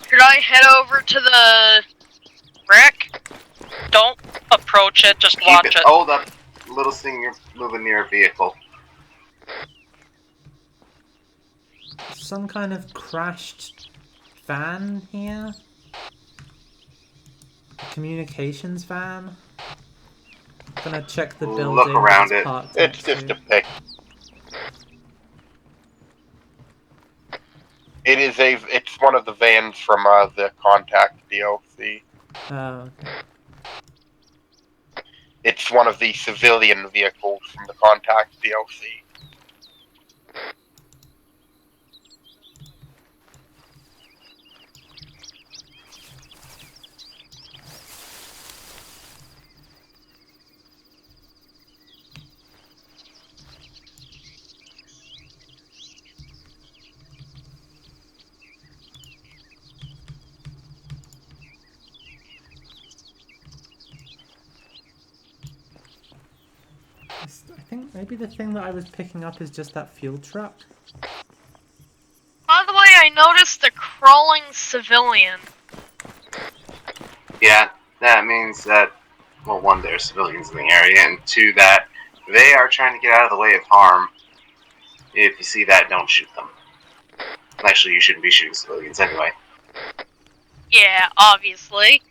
Should I head over to the wreck? Don't approach it, just watch it. Hold up. Little thing, you're moving near a vehicle. Some kind of crashed van here? Communications van? I'm gonna check the building. Look around it's it. parked It's next just to. a pic. It's one of the vans from the Contact DLC. Oh, It's one of the civilian vehicles from the Contact DLC. I think maybe the thing that I was picking up is just that fuel truck. By the way, I noticed a crawling civilian. Yeah, that means that, well, one, there are civilians in the area, and two, that they are trying to get out of the way of harm. If you see that, don't shoot them. Actually, you shouldn't be shooting civilians anyway. Yeah, obviously.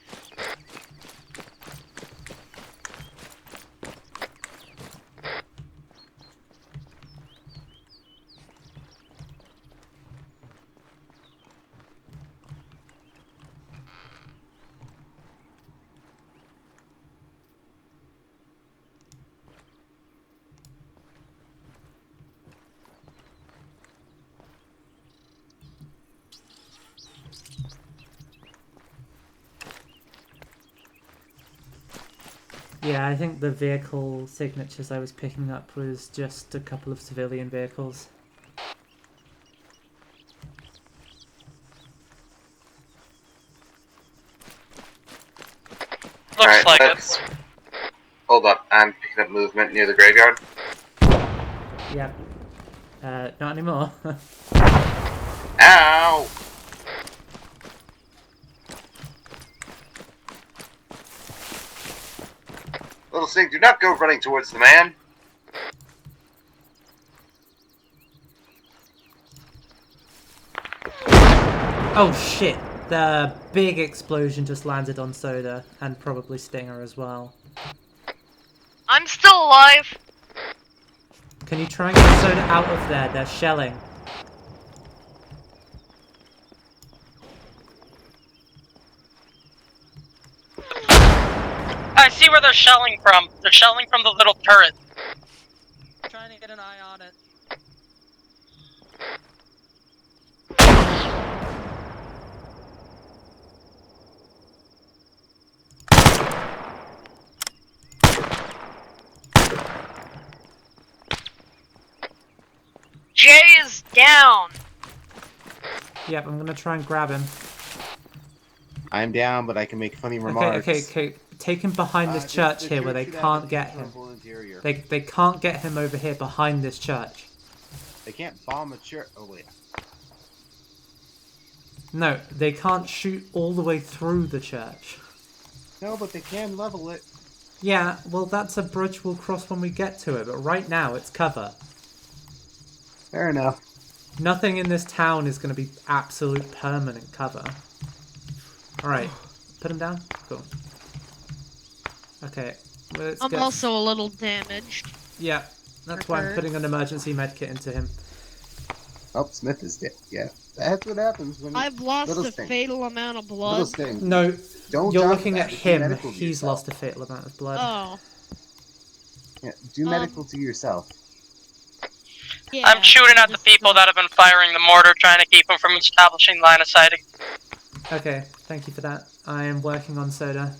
Yeah, I think the vehicle signatures I was picking up was just a couple of civilian vehicles. Looks like it. Hold up, I'm picking up movement near the graveyard. Yeah. Not anymore. Ow! Little Sig, do not go running towards the man. Oh shit! The big explosion just landed on Soda, and probably Stinger as well. I'm still alive. Can you try and get Soda out of there? They're shelling. I see where they're shelling from. They're shelling from the little turret. Trying to get an eye on it. Jay is down. Yep, I'm gonna try and grab him. I'm down, but I can make funny remarks. Okay. Take him behind this church here where they can't get him. They can't get him over here behind this church. They can't bomb a church. Oh, wait. No, they can't shoot all the way through the church. No, but they can level it. Yeah, well, that's a bridge we'll cross when we get to it, but right now it's cover. Fair enough. Nothing in this town is going to be absolute permanent cover. Alright, put him down? Cool. Okay, let's I'm get... also a little damaged. Yeah, that's why I'm putting an emergency medkit into him. Oh, Smith is dead. Yeah, that's what happens when I've lost Little a Sting. fatal amount of blood. Little Sting. No, Don't you're talk looking about at it. Do him. medical to He's yourself. lost a fatal amount of blood. Oh. Yeah, do medical to yourself. Yeah. I'm shooting at the people that have been firing the mortar, trying to keep them from establishing line of sight. Okay, thank you for that. I am working on Soda.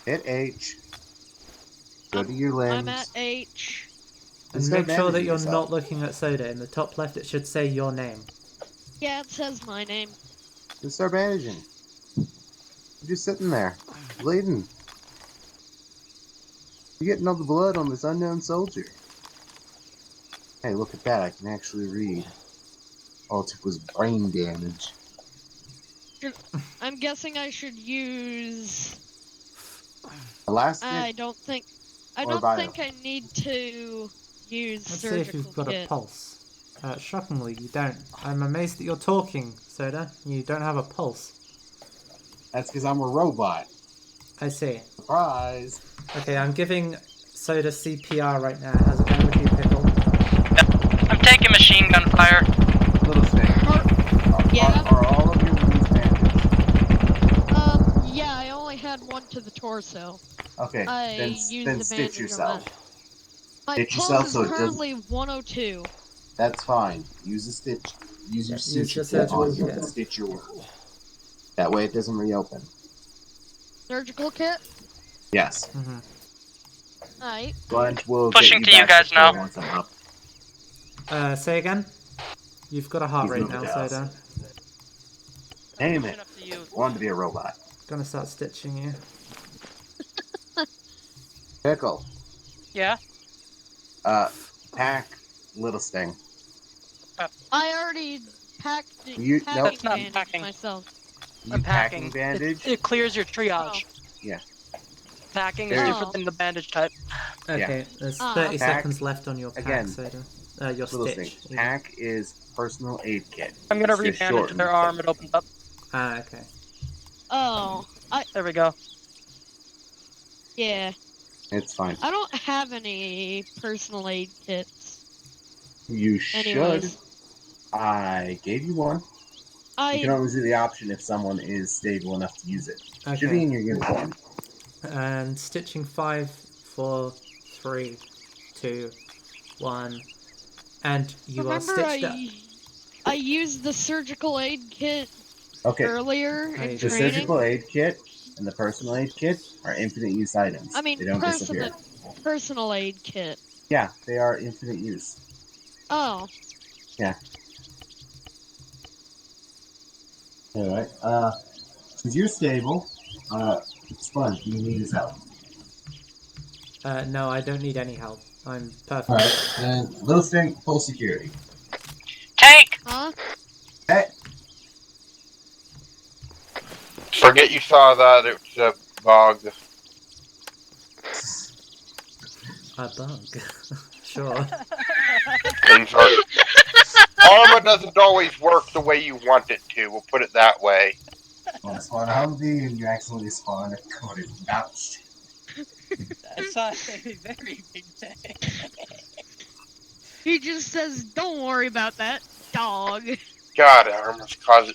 Hit H. Go to your limbs. I'm at H. And Start make sure that managing you're yourself. not looking at Soda. In the top left, it should say your name. Yeah, it says my name. Just start managing. You're just sitting there, bleeding. You're getting all the blood on this unknown soldier. Hey, look at that. I can actually read. All it took was brain damage. I'm guessing I should use. Elastic? I don't think Or bio. I need to use Let's see surgical if you've got kit. a pulse. Shockingly, you don't. I'm amazed that you're talking, Soda. You don't have a pulse. That's because I'm a robot. I see. Surprise! Okay, I'm giving Soda CPR right now. How's it going with you, Pickle? I'm taking machine gun fire. Little thing. Yeah. Are all of your wounds bandaged? Yeah, I only had one to the torso. Okay, I then used then the stitch bandage on yourself. that. My Stitch pulse yourself is so it doesn't- currently 102. That's fine. Use a stitch. Use your Use stitch your kit surgical on you kit. and stitch your wound. That way it doesn't reopen. Surgical kit? Yes. Mm-hmm. Alright. Lunch will Pushing get to you back guys now. full once I'm up. Say again? You've got a heart He's rate moving now, to us. Soda. Damn Pushing it. up to you. Wanted to be a robot. Gonna start stitching you. Pickle. Yeah. Pack Little Sting. I already packed You packing That's not bandage packing. myself. You packing It, bandage? it clears your triage. Yeah. Packing is There you- different than the bandage type. Okay, there's Ah. 30 Pack, seconds left on your pack, again, Soda. Your Little Sting. stitch. even. Pack is personal aid kit. I'm gonna It's just rebandage shortened. their arm. It opens up. Ah, okay. Oh, There we go. yeah. It's fine. I don't have any personal aid kits. You should. Anyways. I gave you one. You can I always do the option if someone is stable enough to use it. Should be Okay. in your uniform. And stitching 5, 4, 3, 2, 1. And you are remember stitched up. I used the surgical aid kit Okay. earlier Oh, in you The did. training. surgical aid kit and the personal aid kit are infinite use items. I mean, they don't disappear. personal aid kit. Yeah, they are infinite use. Oh, Yeah. Alright. Since you're stable, Sponge, do you need his help? No, I don't need any help. I'm perfect. Alright, then Little Sting, full security. Tank! huh? Hey! Forget you saw that. It was a bug. A bug. Sure. Things are. Armor doesn't always work the way you want it to. We'll put it that way. Well, spawn a Humvee and you accidentally spawn a coded pouch. That's a very big thing. He just says, "Don't worry about that, dog." God, Arma's causing.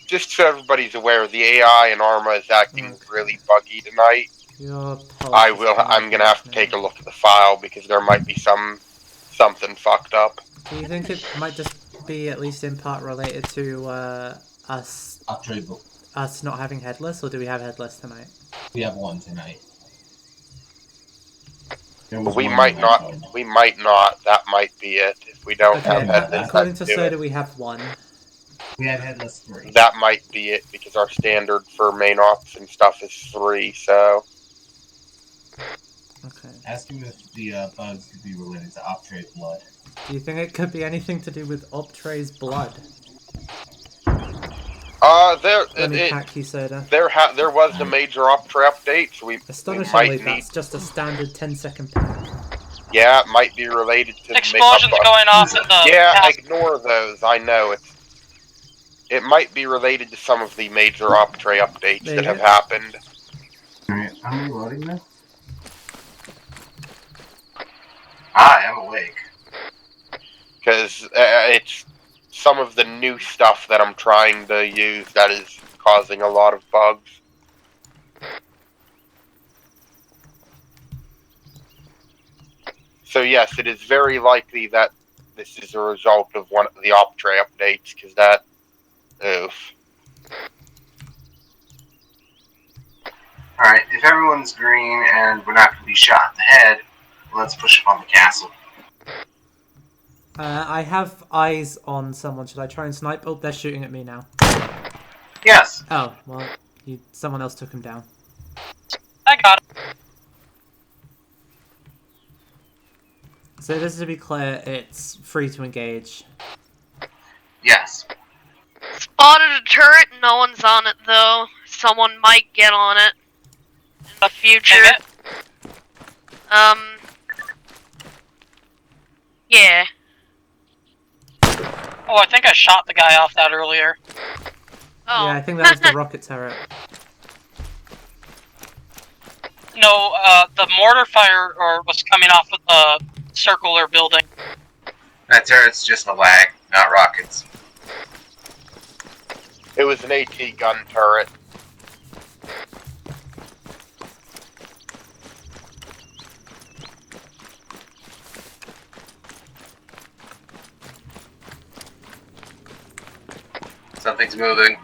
Just so everybody's aware, the AI in Arma is acting really buggy tonight. Your pulse I is will. coming I'm gonna have to now. take a look at the file because there might be something fucked up. Do you think it might just be at least in part related to us not having headless, or do we have headless tonight? We have one tonight. There was We one might when I not. joined. We might not. That might be it. If we don't have Okay, headless, according to let's do Soda, it. we have one. We had headless 3. That might be it because our standard for main ops and stuff is 3. So Okay. Ask him if the bugs could be related to Optrade blood. Do you think it could be anything to do with Optre's blood? Let me pack you, Soda. there was a major Optra update, so we Astonishingly, might need. that's just a standard 10-second pack. Yeah, it might be related to Explosions the going off in the Yeah, house. ignore those. I know it might be related to some of the major Optra updates There that you have go. happened. Alright, I'm reloading now. I am awake. Because it's some of the new stuff that I'm trying to use that is causing a lot of bugs. So yes, it is very likely that this is a result of one of the Optra updates, because that... Oof. Alright, if everyone's green and we're not going to be shot in the head, let's push up on the castle. I have eyes on someone. Should I try and snipe? Oh, they're shooting at me now. Yes! Oh, well, someone else took him down. I got it. So just to be clear, it's free to engage. Yes. Spotted a turret, no one's on it though. Someone might get on it in the future. Yeah. Oh, I think I shot the guy off that earlier. Oh. Yeah, I think that was the rocket turret. No, the mortar fire was coming off of the circular building. That turret's just a lag, not rockets. It was an AT gun turret. Something's moving.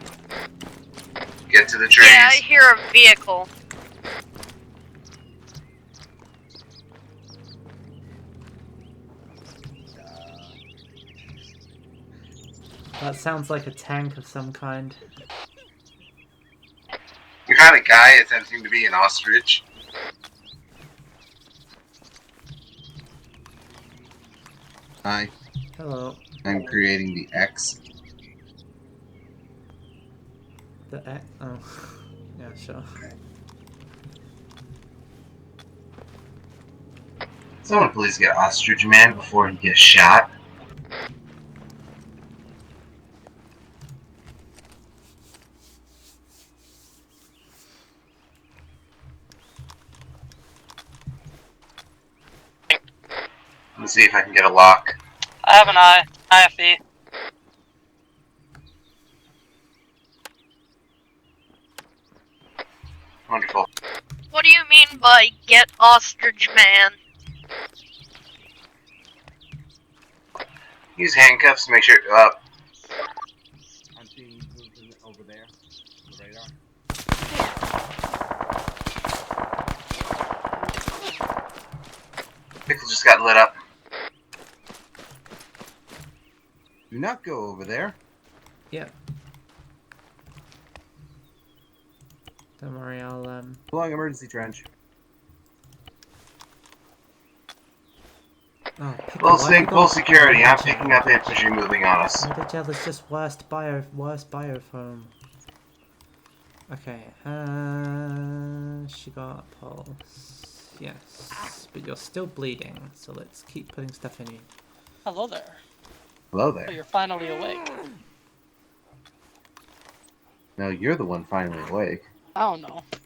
Get to the trees. Yeah, I hear a vehicle. That sounds like a tank of some kind. We found a guy attempting to be an ostrich. Hi, Hello. I'm creating the X. The X. Oh. Yeah, sure. Someone please get Ostrich Man before he gets shot. Let me see if I can get a lock. I have an IFE. Wonderful. What do you mean by get ostrich man? Use handcuffs to make sure. I'm seeing movement over there on the radar. Pickle just got lit up. Do not go over there. Yeah. Don't worry, I'll Belong emergency trench. Oh, Pickle, why have you Full got security. I'm Medi-gel? picking up infantry moving on us. Medi-gel is just worst biofoam. Okay, she got a pulse. Yes, but you're still bleeding, so let's keep putting stuff in you. Hello there. Hello Oh, there. you're finally awake. No, you're the one finally awake. I don't know. I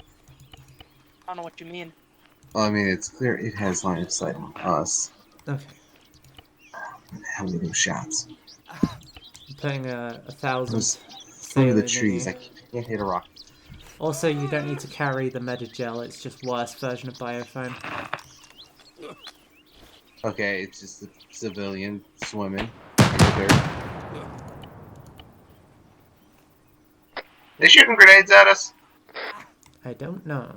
don't know what you mean. Well, I mean, it's clear it has line of sight on us. Okay. How many of those shots? I'm putting a 1,000 Those through the saline in trees. you. I can't hit a rock. Also, you don't need to carry the Medi-gel, it's just worse version of biofoam. Okay, it's just a civilian swimming in the dirt. They shooting grenades at us? I don't know.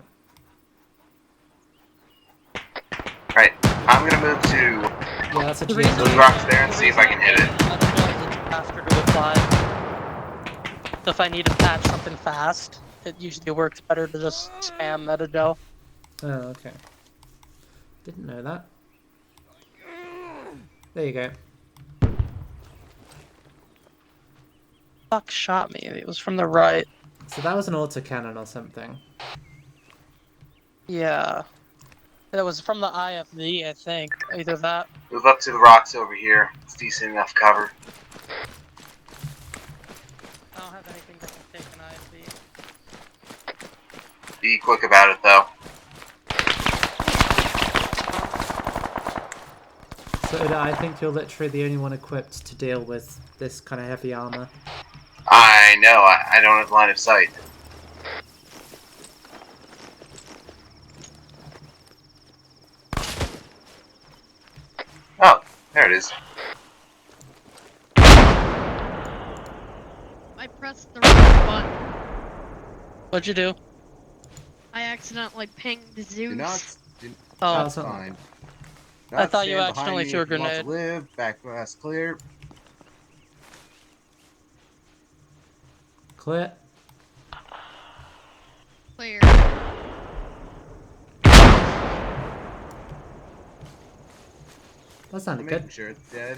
Right, I'm gonna move to Yeah, that's a The GG. reason- those rocks there and see if I can hit it. It's faster to apply. So if I need to patch something fast, it usually works better to just spam Metagel. Oh, okay. Didn't know that. There you go. Fuck shot me. It was from the right. So that was an autocannon or something. Yeah. That was from the IFV, I think. Either that. Move up to the rocks over here. It's decent enough cover. I don't have anything that can take an IFV. Be quick about it, though. So I think you're literally the only one equipped to deal with this kind of heavy armor. I know, I don't have line of sight. Oh, there it is. I pressed the wrong button. What'd you do? I accidentally pinged Do Zeus. not. Oh, That's Awesome. fine. I thought you stand accidentally behind me threw a if you want to grenade. live. Back glass clear. Clear. Clear. That sounded I'm good. making sure it's dead.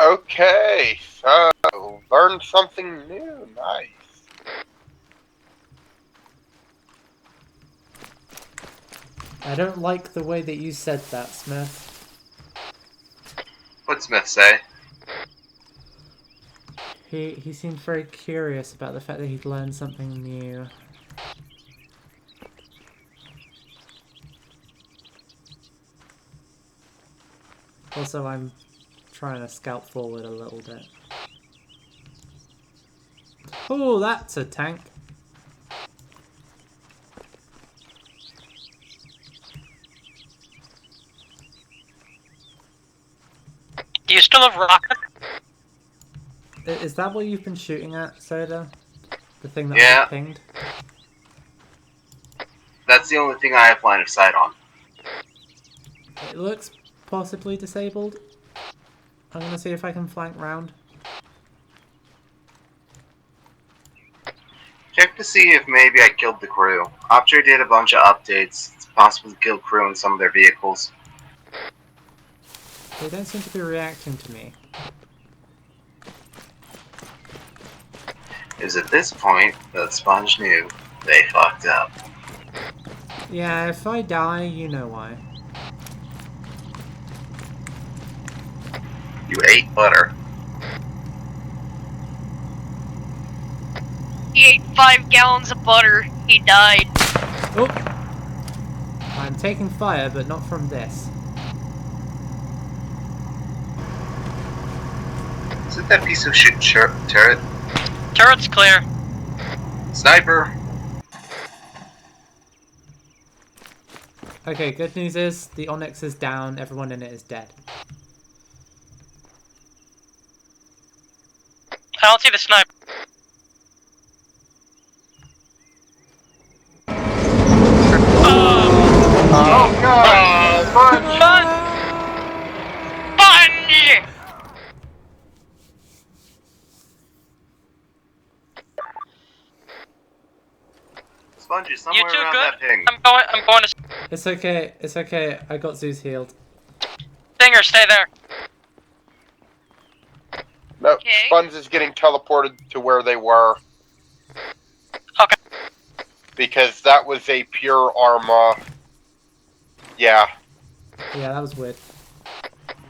Okay, so learned something new. Nice. I don't like the way that you said that, Smith. What'd Smith say? He seemed very curious about the fact that he'd learned something new. Also, I'm trying to scout forward a little bit. Oh, that's a tank. Do you still have rocket? Is that what you've been shooting at, Soda? The thing that Yeah. was pinged? That's the only thing I have line of sight on. It looks possibly disabled. I'm gonna see if I can flank round. Check to see if maybe I killed the crew. Optre did a bunch of updates. It's possible to kill crew in some of their vehicles. They don't seem to be reacting to me. It was at this point that Sponge knew they fucked up. Yeah, if I die, you know why. You ate butter. He ate 5 gallons of butter. He died. Oh! I'm taking fire, but not from this. Is it that piece of shit turret? Turret's clear. Sniper! Okay, good news is the Onyx is down, everyone in it is dead. I don't see the sniper. Oh god! Sponge! Sponge! Sponge is You somewhere too around good? that ping. I'm going to It's okay, I got Zeus healed. Stinger, stay there. No, Okay. Sponge is getting teleported to where they were. Okay. Because that was a pure Arma. Yeah. Yeah, that was weird.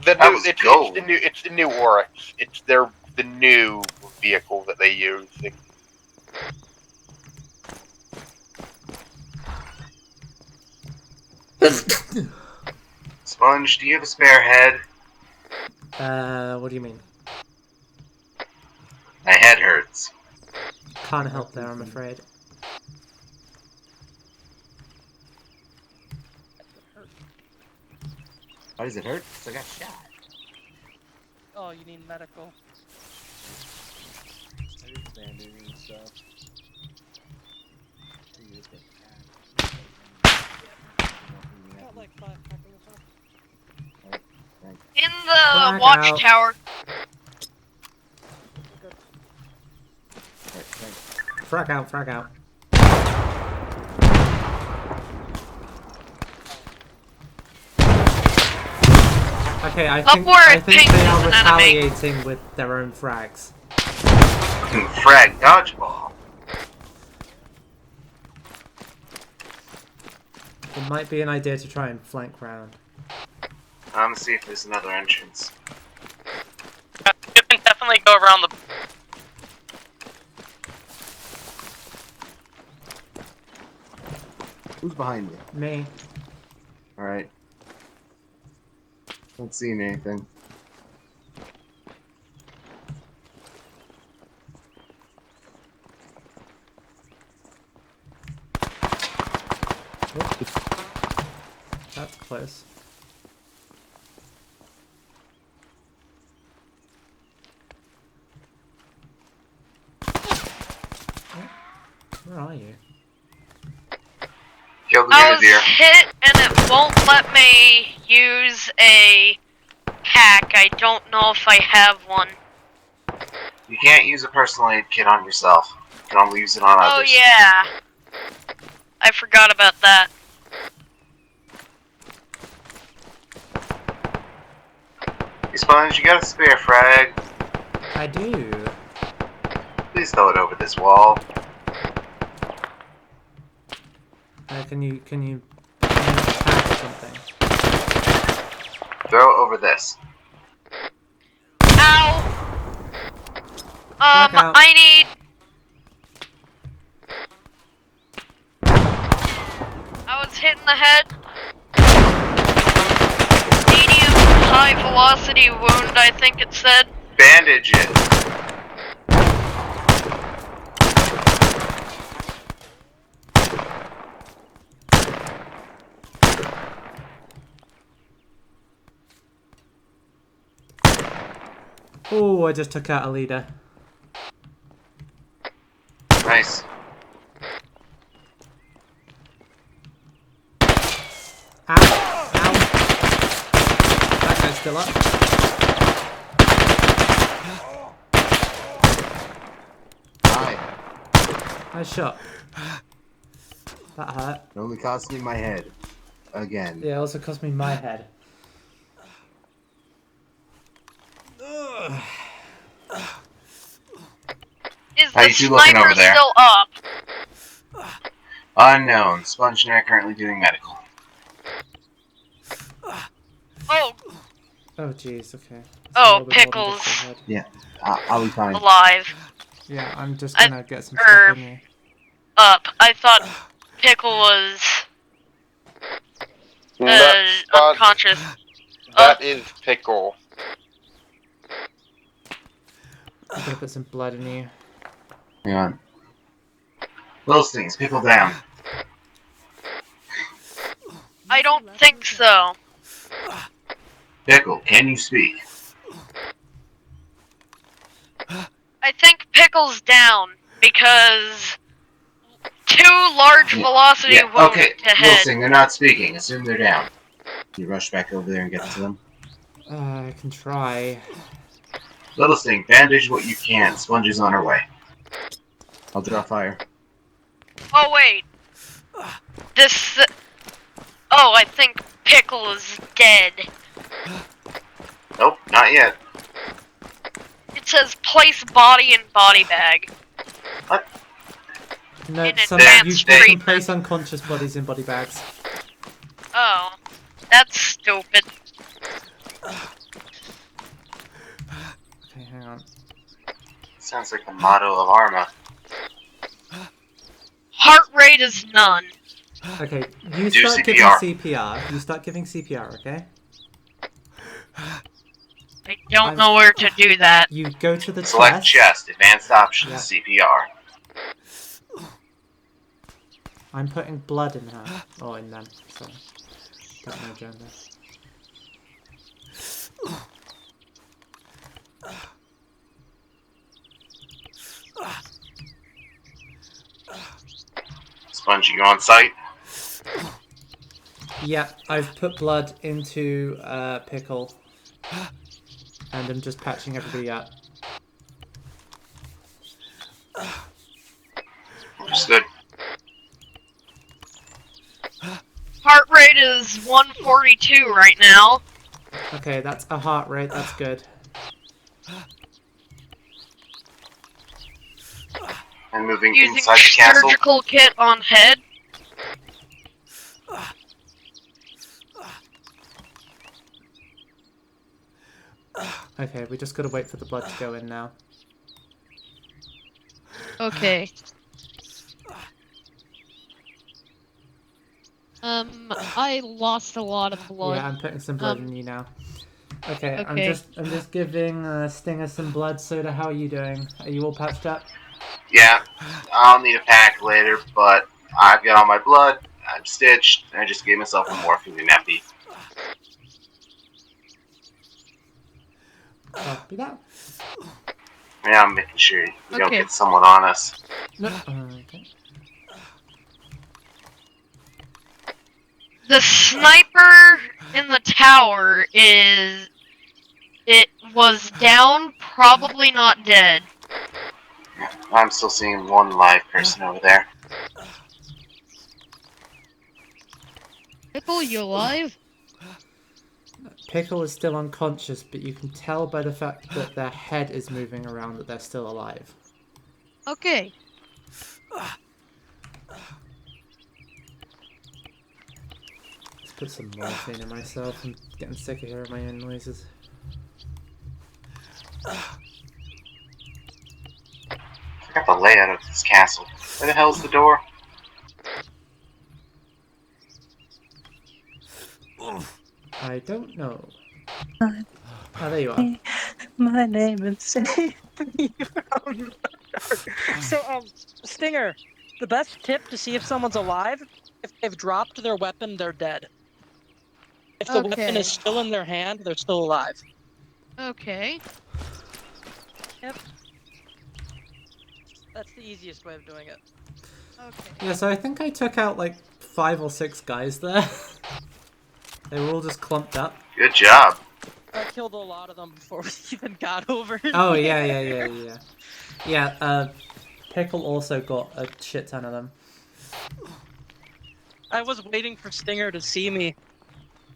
The That new, was it's gold. the new Oryx. It's the new vehicle that they use. Sponge, do you have a spare head? What do you mean? My head hurts. Can't help there, I'm afraid. Why does it hurt? Because I got shot. Oh, you need medical. Got like 5 seconds left. In the Blackout. watchtower. Frag out, frag out. Okay, I think Upward they ping are is an enemy. retaliating with their own frags. Frag dodgeball. It might be an idea to try and flank round. I'm gonna see if there's another entrance. You can definitely go around the. Who's behind me? Me. Alright. Don't see anything. That's close. Where are you? Kill the I was Grenadier. hit and it won't let me use a hack. I don't know if I have one. You can't use a personal aid kit on yourself. You can only use it on Oh others. yeah. I forgot about that. Hey, Sponge, you got a spare frag? I do. Please throw it over this wall. Can you attack something? Throw it over this. Ow! Back out. I need... I was hit in the head. Medium high velocity wound, I think it said. Bandage it. Oh, I just took out a leader. Nice. Ow! Ow! That guy's still up. Hi. Nice shot. That hurt. It only cost me my head. Again. Yeah, it also cost me my head. Is How the you two looking sniper over there? still up? Unknown. Sponge and I are currently doing medical. Oh, Oh, jeez, okay. That's a oh, little bit more than Pickles just your head. Yeah, I'll be fine. alive. Yeah, I'm just I- gonna get some stuff in you. Up. I thought Pickle was That's not. unconscious. That is Pickle. I'm gonna put some blood in you. Hang on. Those things, pickle down. I don't think so. Pickle, can you speak? I think Pickle's down because 2 large velocity Yeah, wounds okay. to head. Wilson, they're not speaking. Assume they're down. You rush back over there and get to them. I can try. Little Sting, bandage what you can. Sponge is on her way. I'll draw fire. Oh wait. This. Oh, I think Pickle is dead. Nope, not yet. It says place body in body bag. No, In some advanced you can treatment. place unconscious bodies in body bags. Oh, that's stupid. Okay, hang on. Sounds like the motto of Arma. Heart rate is none. Okay, you Do start giving CPR. CPR. You start giving CPR, okay? I don't know where to do that. You go to the Select chest, advanced options, Yeah. CPR. I'm putting blood in her. Oh, in them. Sorry. Don't know gender. Sponge, you on site? Yeah, I've put blood into Pickle. And I'm just patching everybody up. Understood. Heart rate is 142 right now. Okay, that's a heart rate. That's good. And moving Using inside the castle. surgical kit on head. Okay, we just gotta wait for the blood to go in now. Okay. I lost a lot of blood. Yeah, I'm putting some blood in you now. Okay, I'm Okay. just giving Stinger some blood. Soda, how are you doing? Are you all patched up? Yeah, I'll need a pack later, but I've got all my blood, I'm stitched, and I just gave myself a morphine and epi. Copy that. Yeah, I'm making sure we don't Okay. get someone on us. No. Okay. The sniper in the tower is... It was down, probably not dead. I'm still seeing one live person over there. Pickle, you alive? Pickle is still unconscious, but you can tell by the fact that their head is moving around that they're still alive. Okay. Let's put some morphine in myself. I'm getting sick of hearing my own noises. I forgot the layout of this castle. Where the hell's the door? I don't know. Oh, there you are. My name is Save Me from Murder. So, Stinger, the best tip to see if someone's alive, if they've dropped their weapon, they're dead. If the weapon Okay. is still in their hand, they're still alive. Okay. Yep. That's the easiest way of doing it. Okay. Yeah, so I think I took out like 5 or 6 guys there. They were all just clumped up. Good job. I killed a lot of them before we even got over. Oh, yeah. Yeah, Pickle also got a shit ton of them. I was waiting for Stinger to see me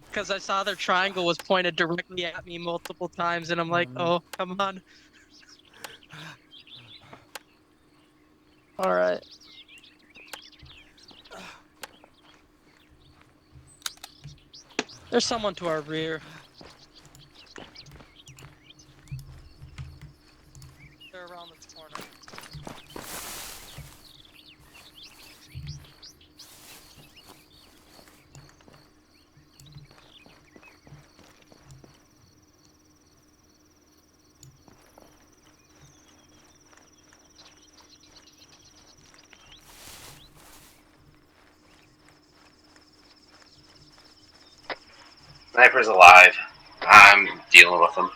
because I saw their triangle was pointed directly at me multiple times, and I'm like, oh, come on. All right. There's someone to our rear. They're around this corner. Sniper's alive. I'm dealing with him.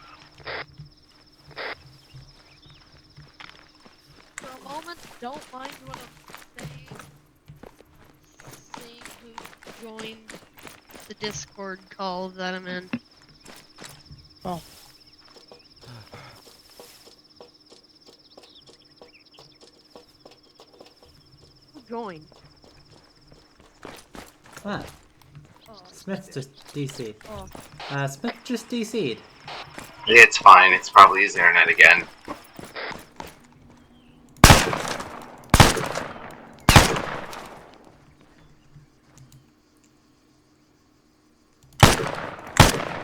For a moment, don't mind what I'm saying. Seeing who joined the Discord call that I'm in. Oh. Who joined? Ah, Oh, Smith just DC'd. oh. Smith just DC'd. It's fine. It's probably his internet again.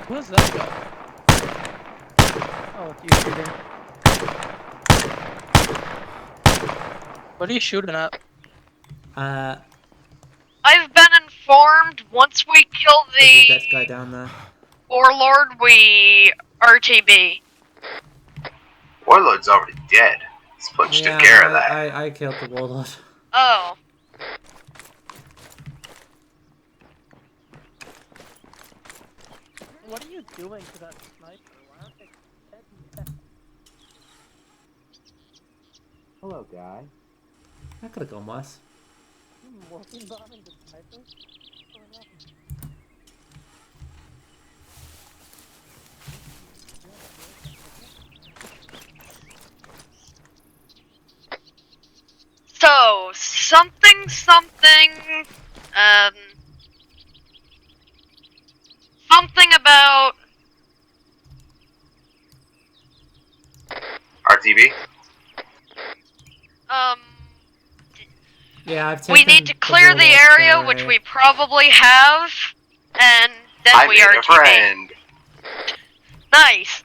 What is that guy? Oh, he's shooting. What are you shooting at? I've been informed once we kill There's a dead the guy down there. warlord, we RTB. Warlord's already dead. Splunch took Yeah, care of that. I killed the warlord. Oh. What are you doing to that sniper? Why aren't they dead yet? Hello, guy. That could have gone worse. You morphine bombing the sniper? What's going on? So, something, something about RTB? Yeah, I've taken we need to clear the warlord's area, which we probably have, and then I we made a RTB. friend. Nice.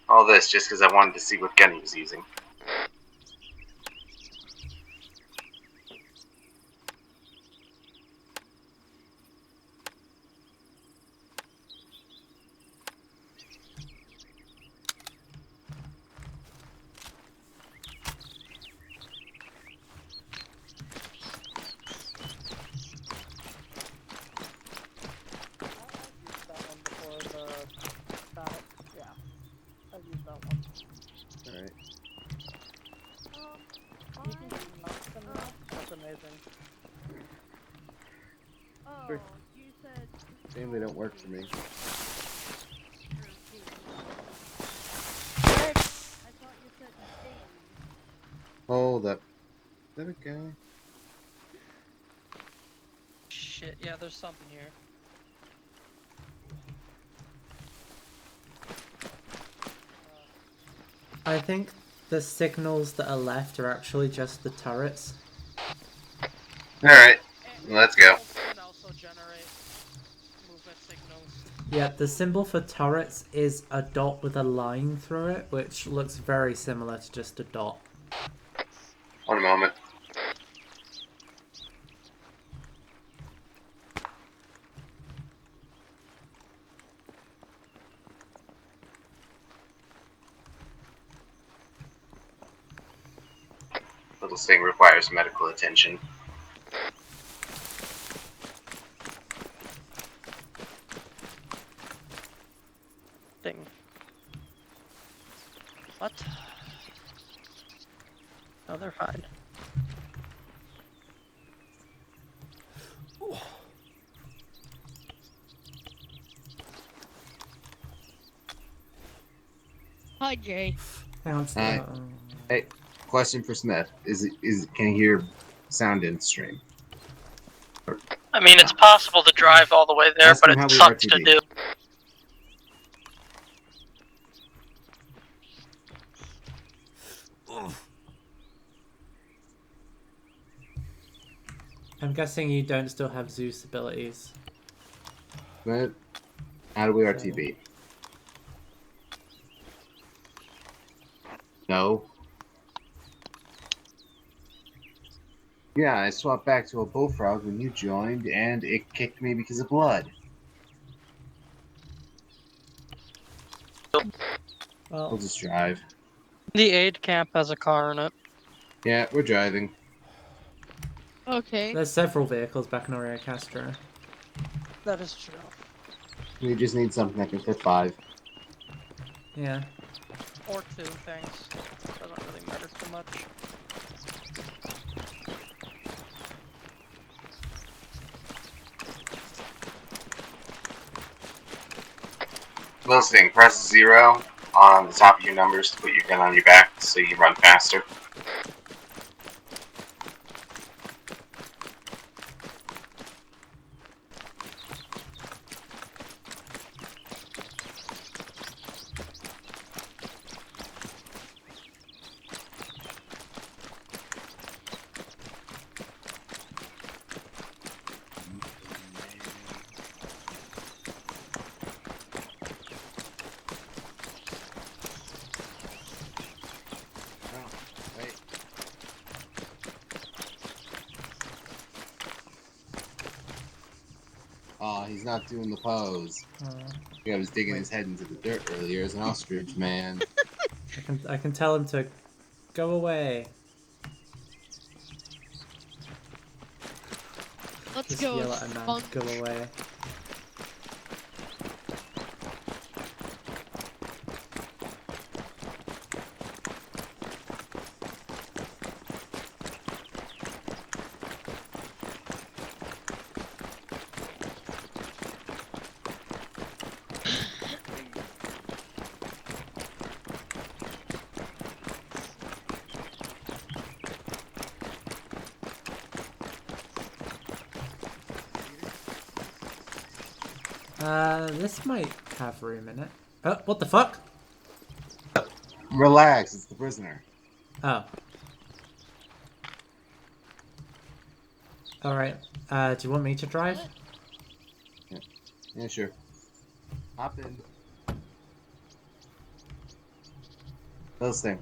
All this just because I wanted to see what gun he was using. I've used that one. Alright. You can just knock them now? That's amazing. Oh, you said. Shame they don't work for me. I thought you said Hold up. Is that a guy? Shit, yeah, there's something here. I think the signals that are left are actually just the turrets. Alright, let's go. Can also generate movement signals. Yeah, the symbol for turrets is a dot with a line through it, which looks very similar to just a dot. One moment. Little thing requires medical attention. No, they're fine. Hi, Jay. Hang on, Alright. Hey, question for Smith: can you hear sound in stream? I mean, it's possible to drive all the way there, Ask but him it how we sucks to RTB. do. I'm guessing you don't still have Zeus abilities. Smith, how do we RTB? No. Yeah, I swapped back to a bullfrog when you joined, and it kicked me because of blood. We'll Well, just drive. The aid camp has a car in it. Yeah, we're driving. Okay. there's several vehicles back in Orio Castro. That is true. We just need something that can fit 5. Yeah. Or 2 things. Doesn't really matter too much. Last thing, press 0 on the top of your numbers to put your gun on your back so you run faster. Wait. Oh, he's not doing the pose. I was digging his head into the dirt earlier as an ostrich, man. I can tell him to go away. Let's Just go. yell at him, man. Go away. This might have room in it. Oh, what the fuck? Relax, it's the prisoner. Oh. Alright, do you want me to drive? Yeah, sure. Hop in. Those thing.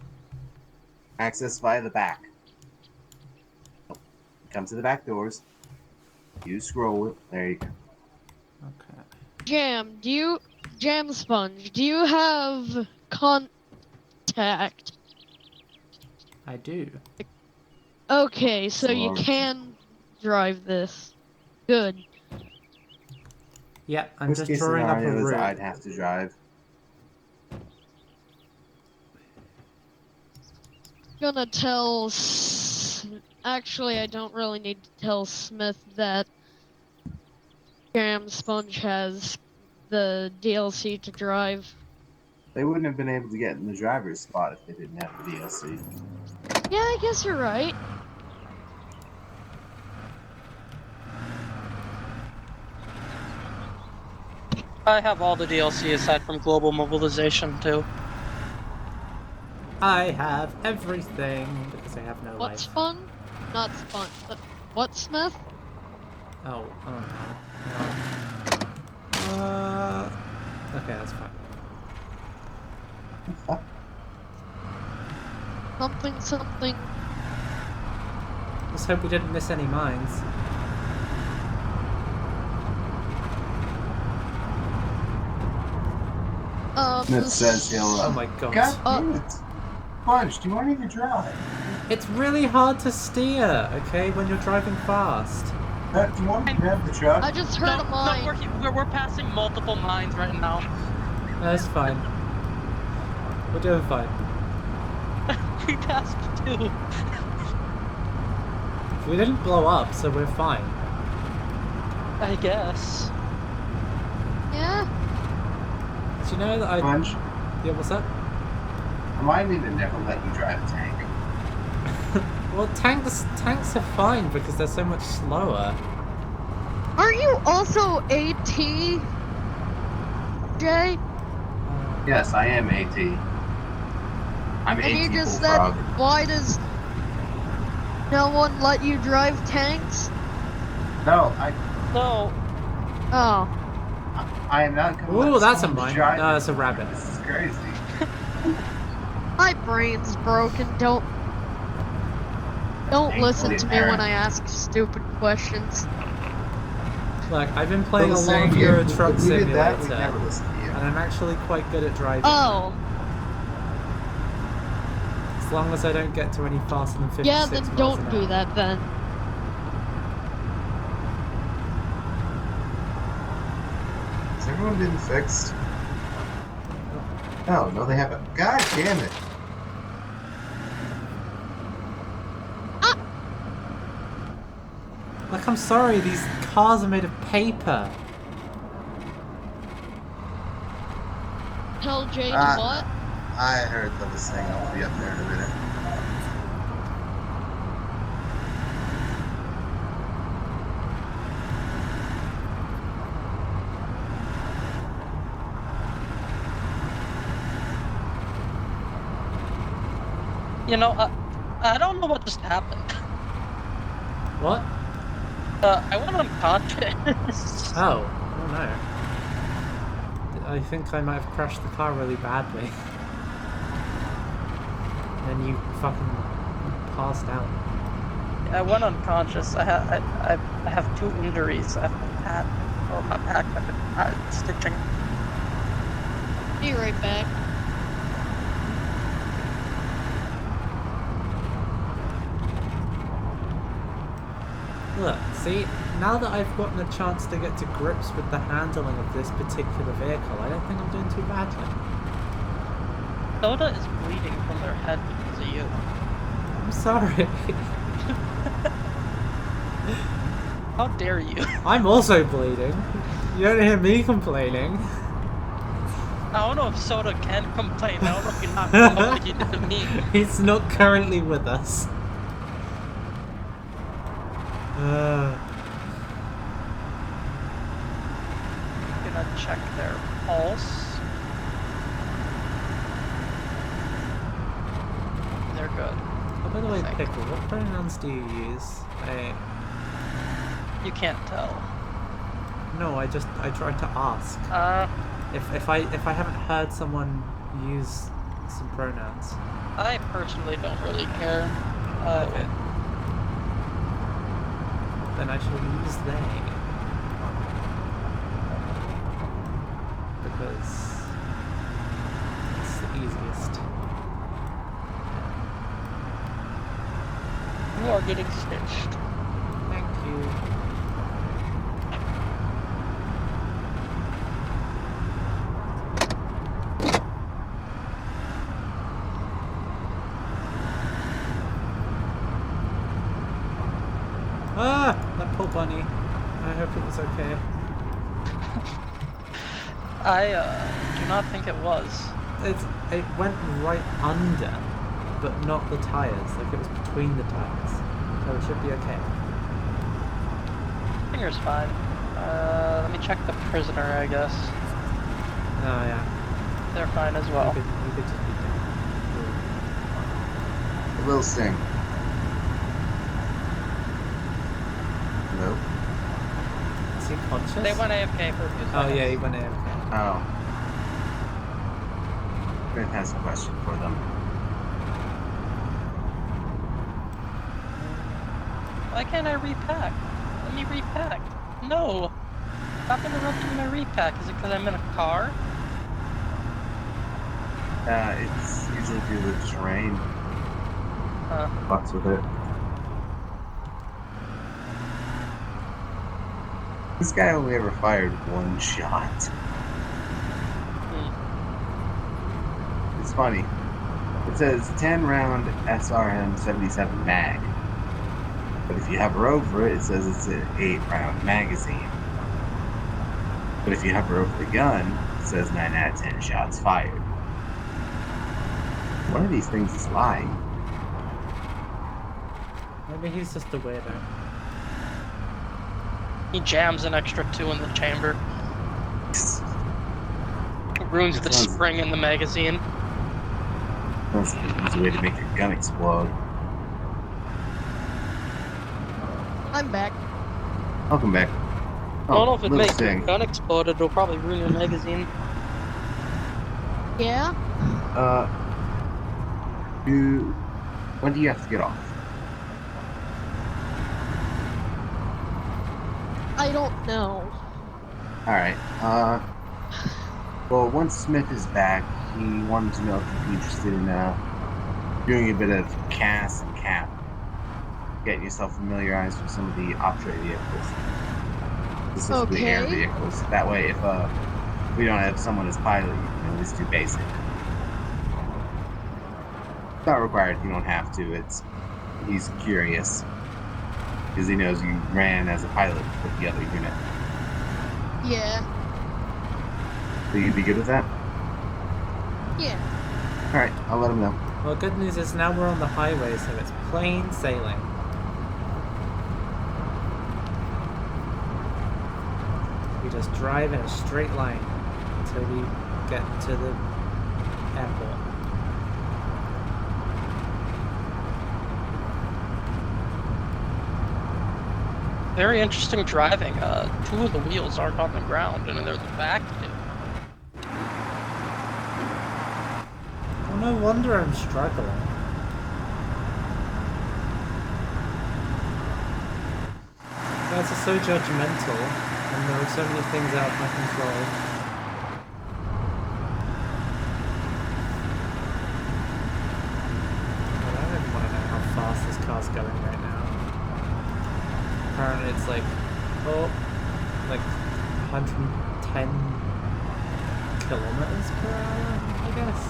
Access via the back. Come to the back doors. You scroll it. There you go. Okay. Jam Sponge, do you have contact? I do. Okay, so you Sorry. can drive this. Good. Yeah, I'm Worst just case drawing up a scenario is route. I'd have to drive. Gonna tell. Actually, I don't really need to tell Smith that Jam Sponge has the DLC to drive. They wouldn't have been able to get in the driver's spot if they didn't have the DLC. Yeah, I guess you're right. I have all the DLC aside from Global Mobilization too. I have everything because I have no What life. Sponge? Not Sponge. What Smith? Oh no. Okay, that's fine. Something. Let's hope we didn't miss any mines. Smith says he'll. Oh my god. God damn it! Sponge, do you want me to drive? It's really hard to steer, okay, when you're driving fast. Do you want me to grab the truck? I just heard a mine. No, we're passing multiple mines right now. That's fine. We're doing fine. We passed 2. We didn't blow up, so we're fine. I guess. Yeah. Do you know that I... Punch. Yeah, what's that? Remind me to never let you drive a tank. Well, tanks are fine because they're so much slower. Aren't you also AT, Jay? Yes, I am AT. I'm And you AT just said, Bullfrog. why does no one let you drive tanks? No, So, Oh. I am not going to Ooh, let that's a someone mine. drive No, it. that's a rabbit. This is crazy. My brain's broken. Don't listen to me when I ask stupid questions. Look, I've been playing a But lot of saying, Euro if Truck we did that, Simulator, we'd never listen to you. and I'm actually quite good at driving. Oh. As long as I don't get to any faster than 56 Yeah, then miles don't an do hour. that then. Has everyone been fixed? No, they haven't. God damn it. Like, I'm sorry, these cars are made of paper. Tell Jay to what? I heard them saying I'll be up there in a minute. you know, I don't know what just happened. What? I went unconscious. Oh no. I think I might have crashed the car really badly. And then you fucking passed out. I went unconscious. I have 2 injuries. I have a pat, or my back. I've been stitching. Be right back. Look, see, now that I've gotten a chance to get to grips with the handling of this particular vehicle, I don't think I'm doing too badly. Soda is bleeding from their head because of you. I'm sorry. How dare you? I'm also bleeding. You don't hear me complaining. I don't know if Soda can complain. I don't know if you're not promoting to me. He's not currently with us. Gonna check their pulse. They're good. Oh, by the way, Pickle, what pronouns do you use? You can't tell. No, I tried to ask. If I haven't heard someone use some pronouns. I personally don't really care. Okay. Then I shall use they. Because it's the easiest. You are getting stitched. Thank you. Ah! That poor bunny. I hope it was okay. I do not think it was. It went right under, but not the tires. Like it was between the tires. So it should be okay. Finger's fine. Let me check the prisoner, I guess. Oh yeah. They're fine as well. You could just be down. A little sting. Nope. Is he conscious? They went AFK for a few seconds. Oh yeah, he went AFK. Oh. Grant has a question for them. Why can't I repack? Let me repack. No! Stop interrupting my repack. Is it because I'm in a car? It's usually due to the terrain. Fucks with it. This guy only ever fired 1 shot. It's funny. It says 10 round SRM 77 mag. But if you hover over it, it says it's an 8-round magazine. But if you hover over the gun, it says 9 out of 10 shots fired. One of these things is lying. Maybe he's just a weirdo. He jams an extra 2 in the chamber. Ruins the spring in the magazine. That's a way to make your gun explode. I'm back. Welcome back. I don't know if it little makes your thing. gun explode, it'll probably ruin your magazine. Yeah? When do you have to get off? I don't know. Alright, well, once Smith is back, he wanted to know if you'd be interested in, doing a bit of CAS and CAP. Getting yourself familiarized with some of the Optre vehicles. Specifically air Okay. vehicles. That way, if we don't have someone as pilot, you can at least do basic. It's not required, you don't have to. He's curious. Because he knows you ran as a pilot with the other unit. Yeah. So you'd be good with that? Yeah. Alright, I'll let him know. Well, good news is now we're on the highway, so it's plain sailing. We just drive in a straight line until we get to the airport. Very interesting driving. 2 of the wheels aren't on the ground, and there's the back two. Oh, no wonder I'm struggling. Guys are so judgmental, and there are so many things out of my control. But I don't want to know how fast this car's going right now. Apparently it's like 110 kilometers per hour, I guess.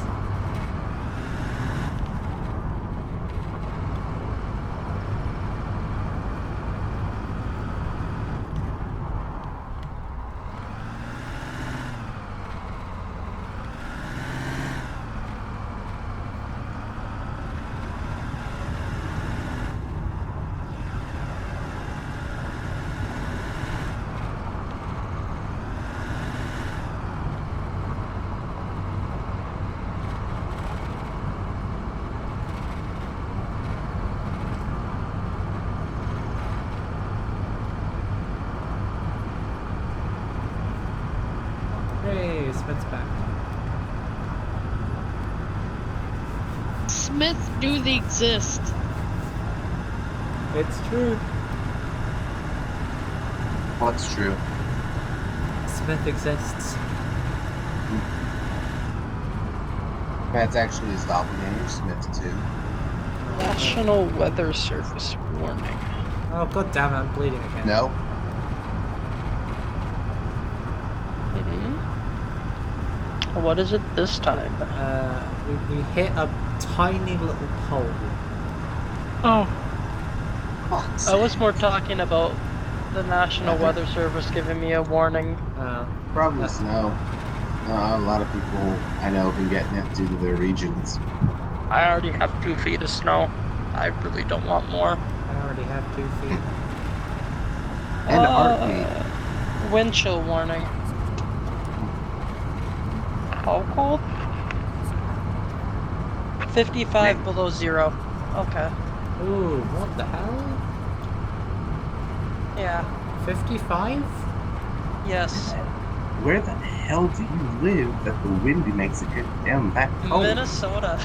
Hey, Smith's back. Smith do the exist. It's true. What's true? Smith exists. That's actually his doppelganger, Smith, too. National Weather Service warning. Oh, god damn it, I'm bleeding again. No? What is it this time? We hit a tiny little pole. Oh. I was more talking about the National Weather Service giving me a warning. Probably snow. A lot of people I know have been getting it due to their regions. I already have 2 feet of snow. I really don't want more. I already have 2 feet. And a heartbeat. Wind chill warning. How cold? 55 below 0. Okay. Ooh, what the hell? Yeah. 55? Yes. Where the hell do you live that the wind makes it get down that cold? Minnesota.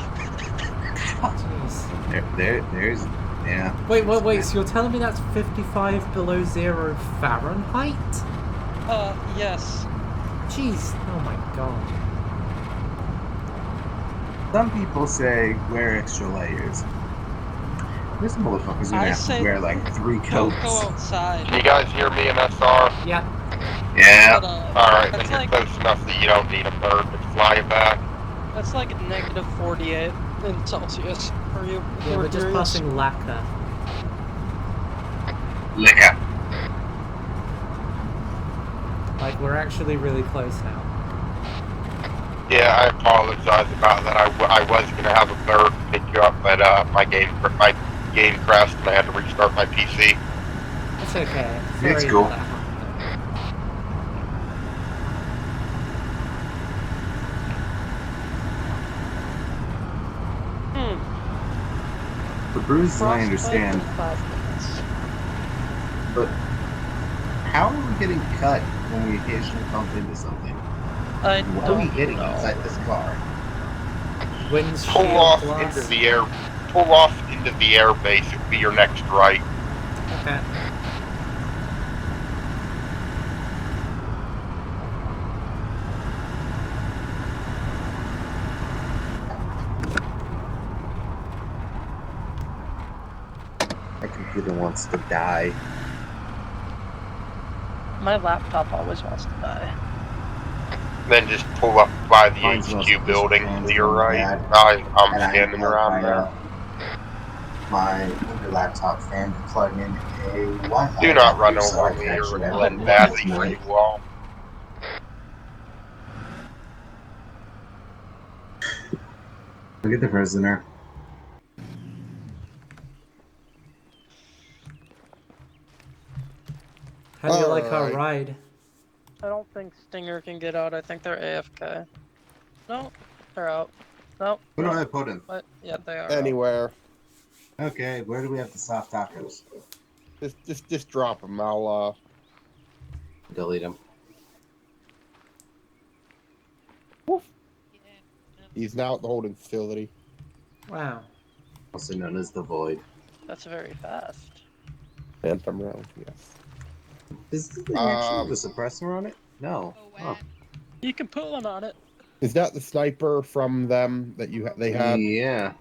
Jeez. There's, yeah. Wait, so you're telling me that's 55 below 0 Fahrenheit? Yes. Jeez, oh my god. Some people say wear extra layers. This motherfucker's gonna have to wear like 3 coats. Don't go outside. Can you guys hear me in SR? Yeah. Yeah. But, Alright, then that's you're like, close enough that you don't need a bird to fly you back. that's like negative 48 in Celsius for you. Yeah, we're just curious. passing Lacquer. Liquor. Like, we're actually really close now. Yeah, I apologize about that. I was gonna have a bird pick you up, but my game crashed and I had to restart my PC. It's okay. It's Sorry cool. that happened. Hmm. The bruises I Frostbite understand, in 5 minutes. but how are we getting cut when we occasionally bump into something? I What are we don't hitting know. inside this car? Pull Windshield off glass. into the air. Pull off into the air base. It'll be your next right. Okay. My computer wants to die. My laptop always wants to die. Then just pull up by the Mine's most HQ building fans to your going right. bad, I'm and I standing had around there. my older laptop fan to plug in a Wi-Fi Do not run adapter, so I over could me or actually have it'll end internet badly for tonight. you all. Look at the prisoner. How do you like our Alright. ride? I don't think Stinger can get out. I think they're AFK. No, they're out. No. Where do I put him? What? Yeah, they are. Anywhere. Okay, where do we have the soft tacos? Just drop them. I'll Delete him. he's now at the holding facility. Wow. Also known as the Void. That's very fast. Phantom round, yes. Does this thing actually have a suppressor on it? No. Oh, Huh. wow. You can put one on it. Is that the sniper from them that they had? Yeah.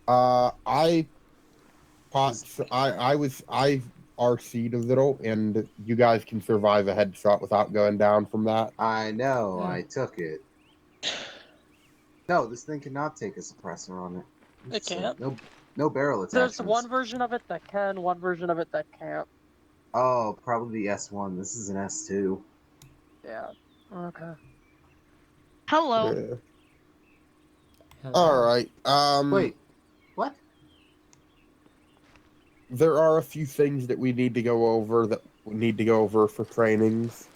I RC'd a little, and you guys can survive a headshot without going down from that. I know, Yeah. I took it. No, this thing cannot take a suppressor on it. It can't. No barrel attachments. There's one version of it that can, one version of it that can't. Oh, probably the S1. This is an S2. Yeah. Okay. Hello. Yeah. Hello. All right. Wait, what? There are a few things that we need to go over for trainings.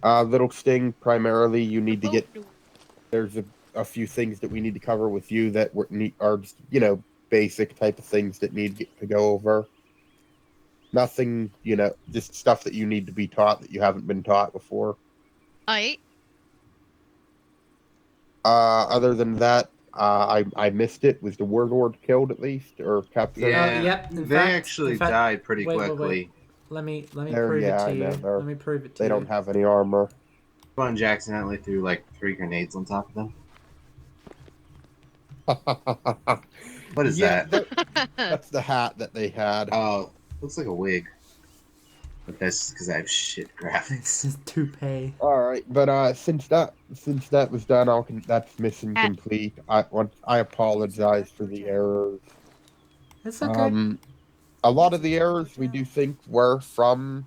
Little Sting, primarily, you need to get. There's a few things that we need to cover with you that are just, basic type of things that need to go over. Nothing, just stuff that you need to be taught that you haven't been taught before. Aight. Other than that, I missed it. Was the warlord killed at least, or captured? Yeah, yep. In they fact, actually died pretty quickly. Let me There, prove yeah, it to I you. know, Let me prove it to They you. don't have any armor. Sponge accidentally threw like 3 grenades on top of them. What is Yeah, that? that's the hat that they had. Oh, looks like a wig. But that's because I have shit graphics. His toupee. All right, but since that was done, that's mission complete. I apologize for the errors. It's okay. A lot of the errors we do think were from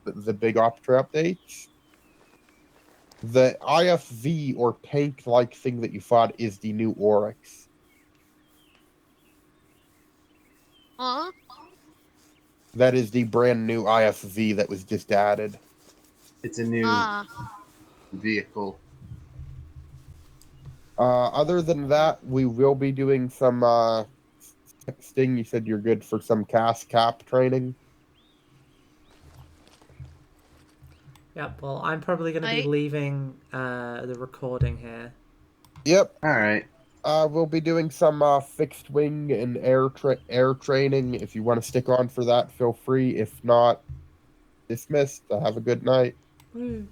the big Optra updates. The IFV or tank-like thing that you fought is the new Oryx. Huh? That is the brand new IFV that was just added. It's a new vehicle. Other than that, we will be doing some Sting, you said you're good for some cast cap training. Yep. Well, I'm probably going to be leaving the recording here. Yep. All right. We'll be doing some fixed wing and air training. If you want to stick on for that, feel free. If not, dismissed. Have a good night. Woo.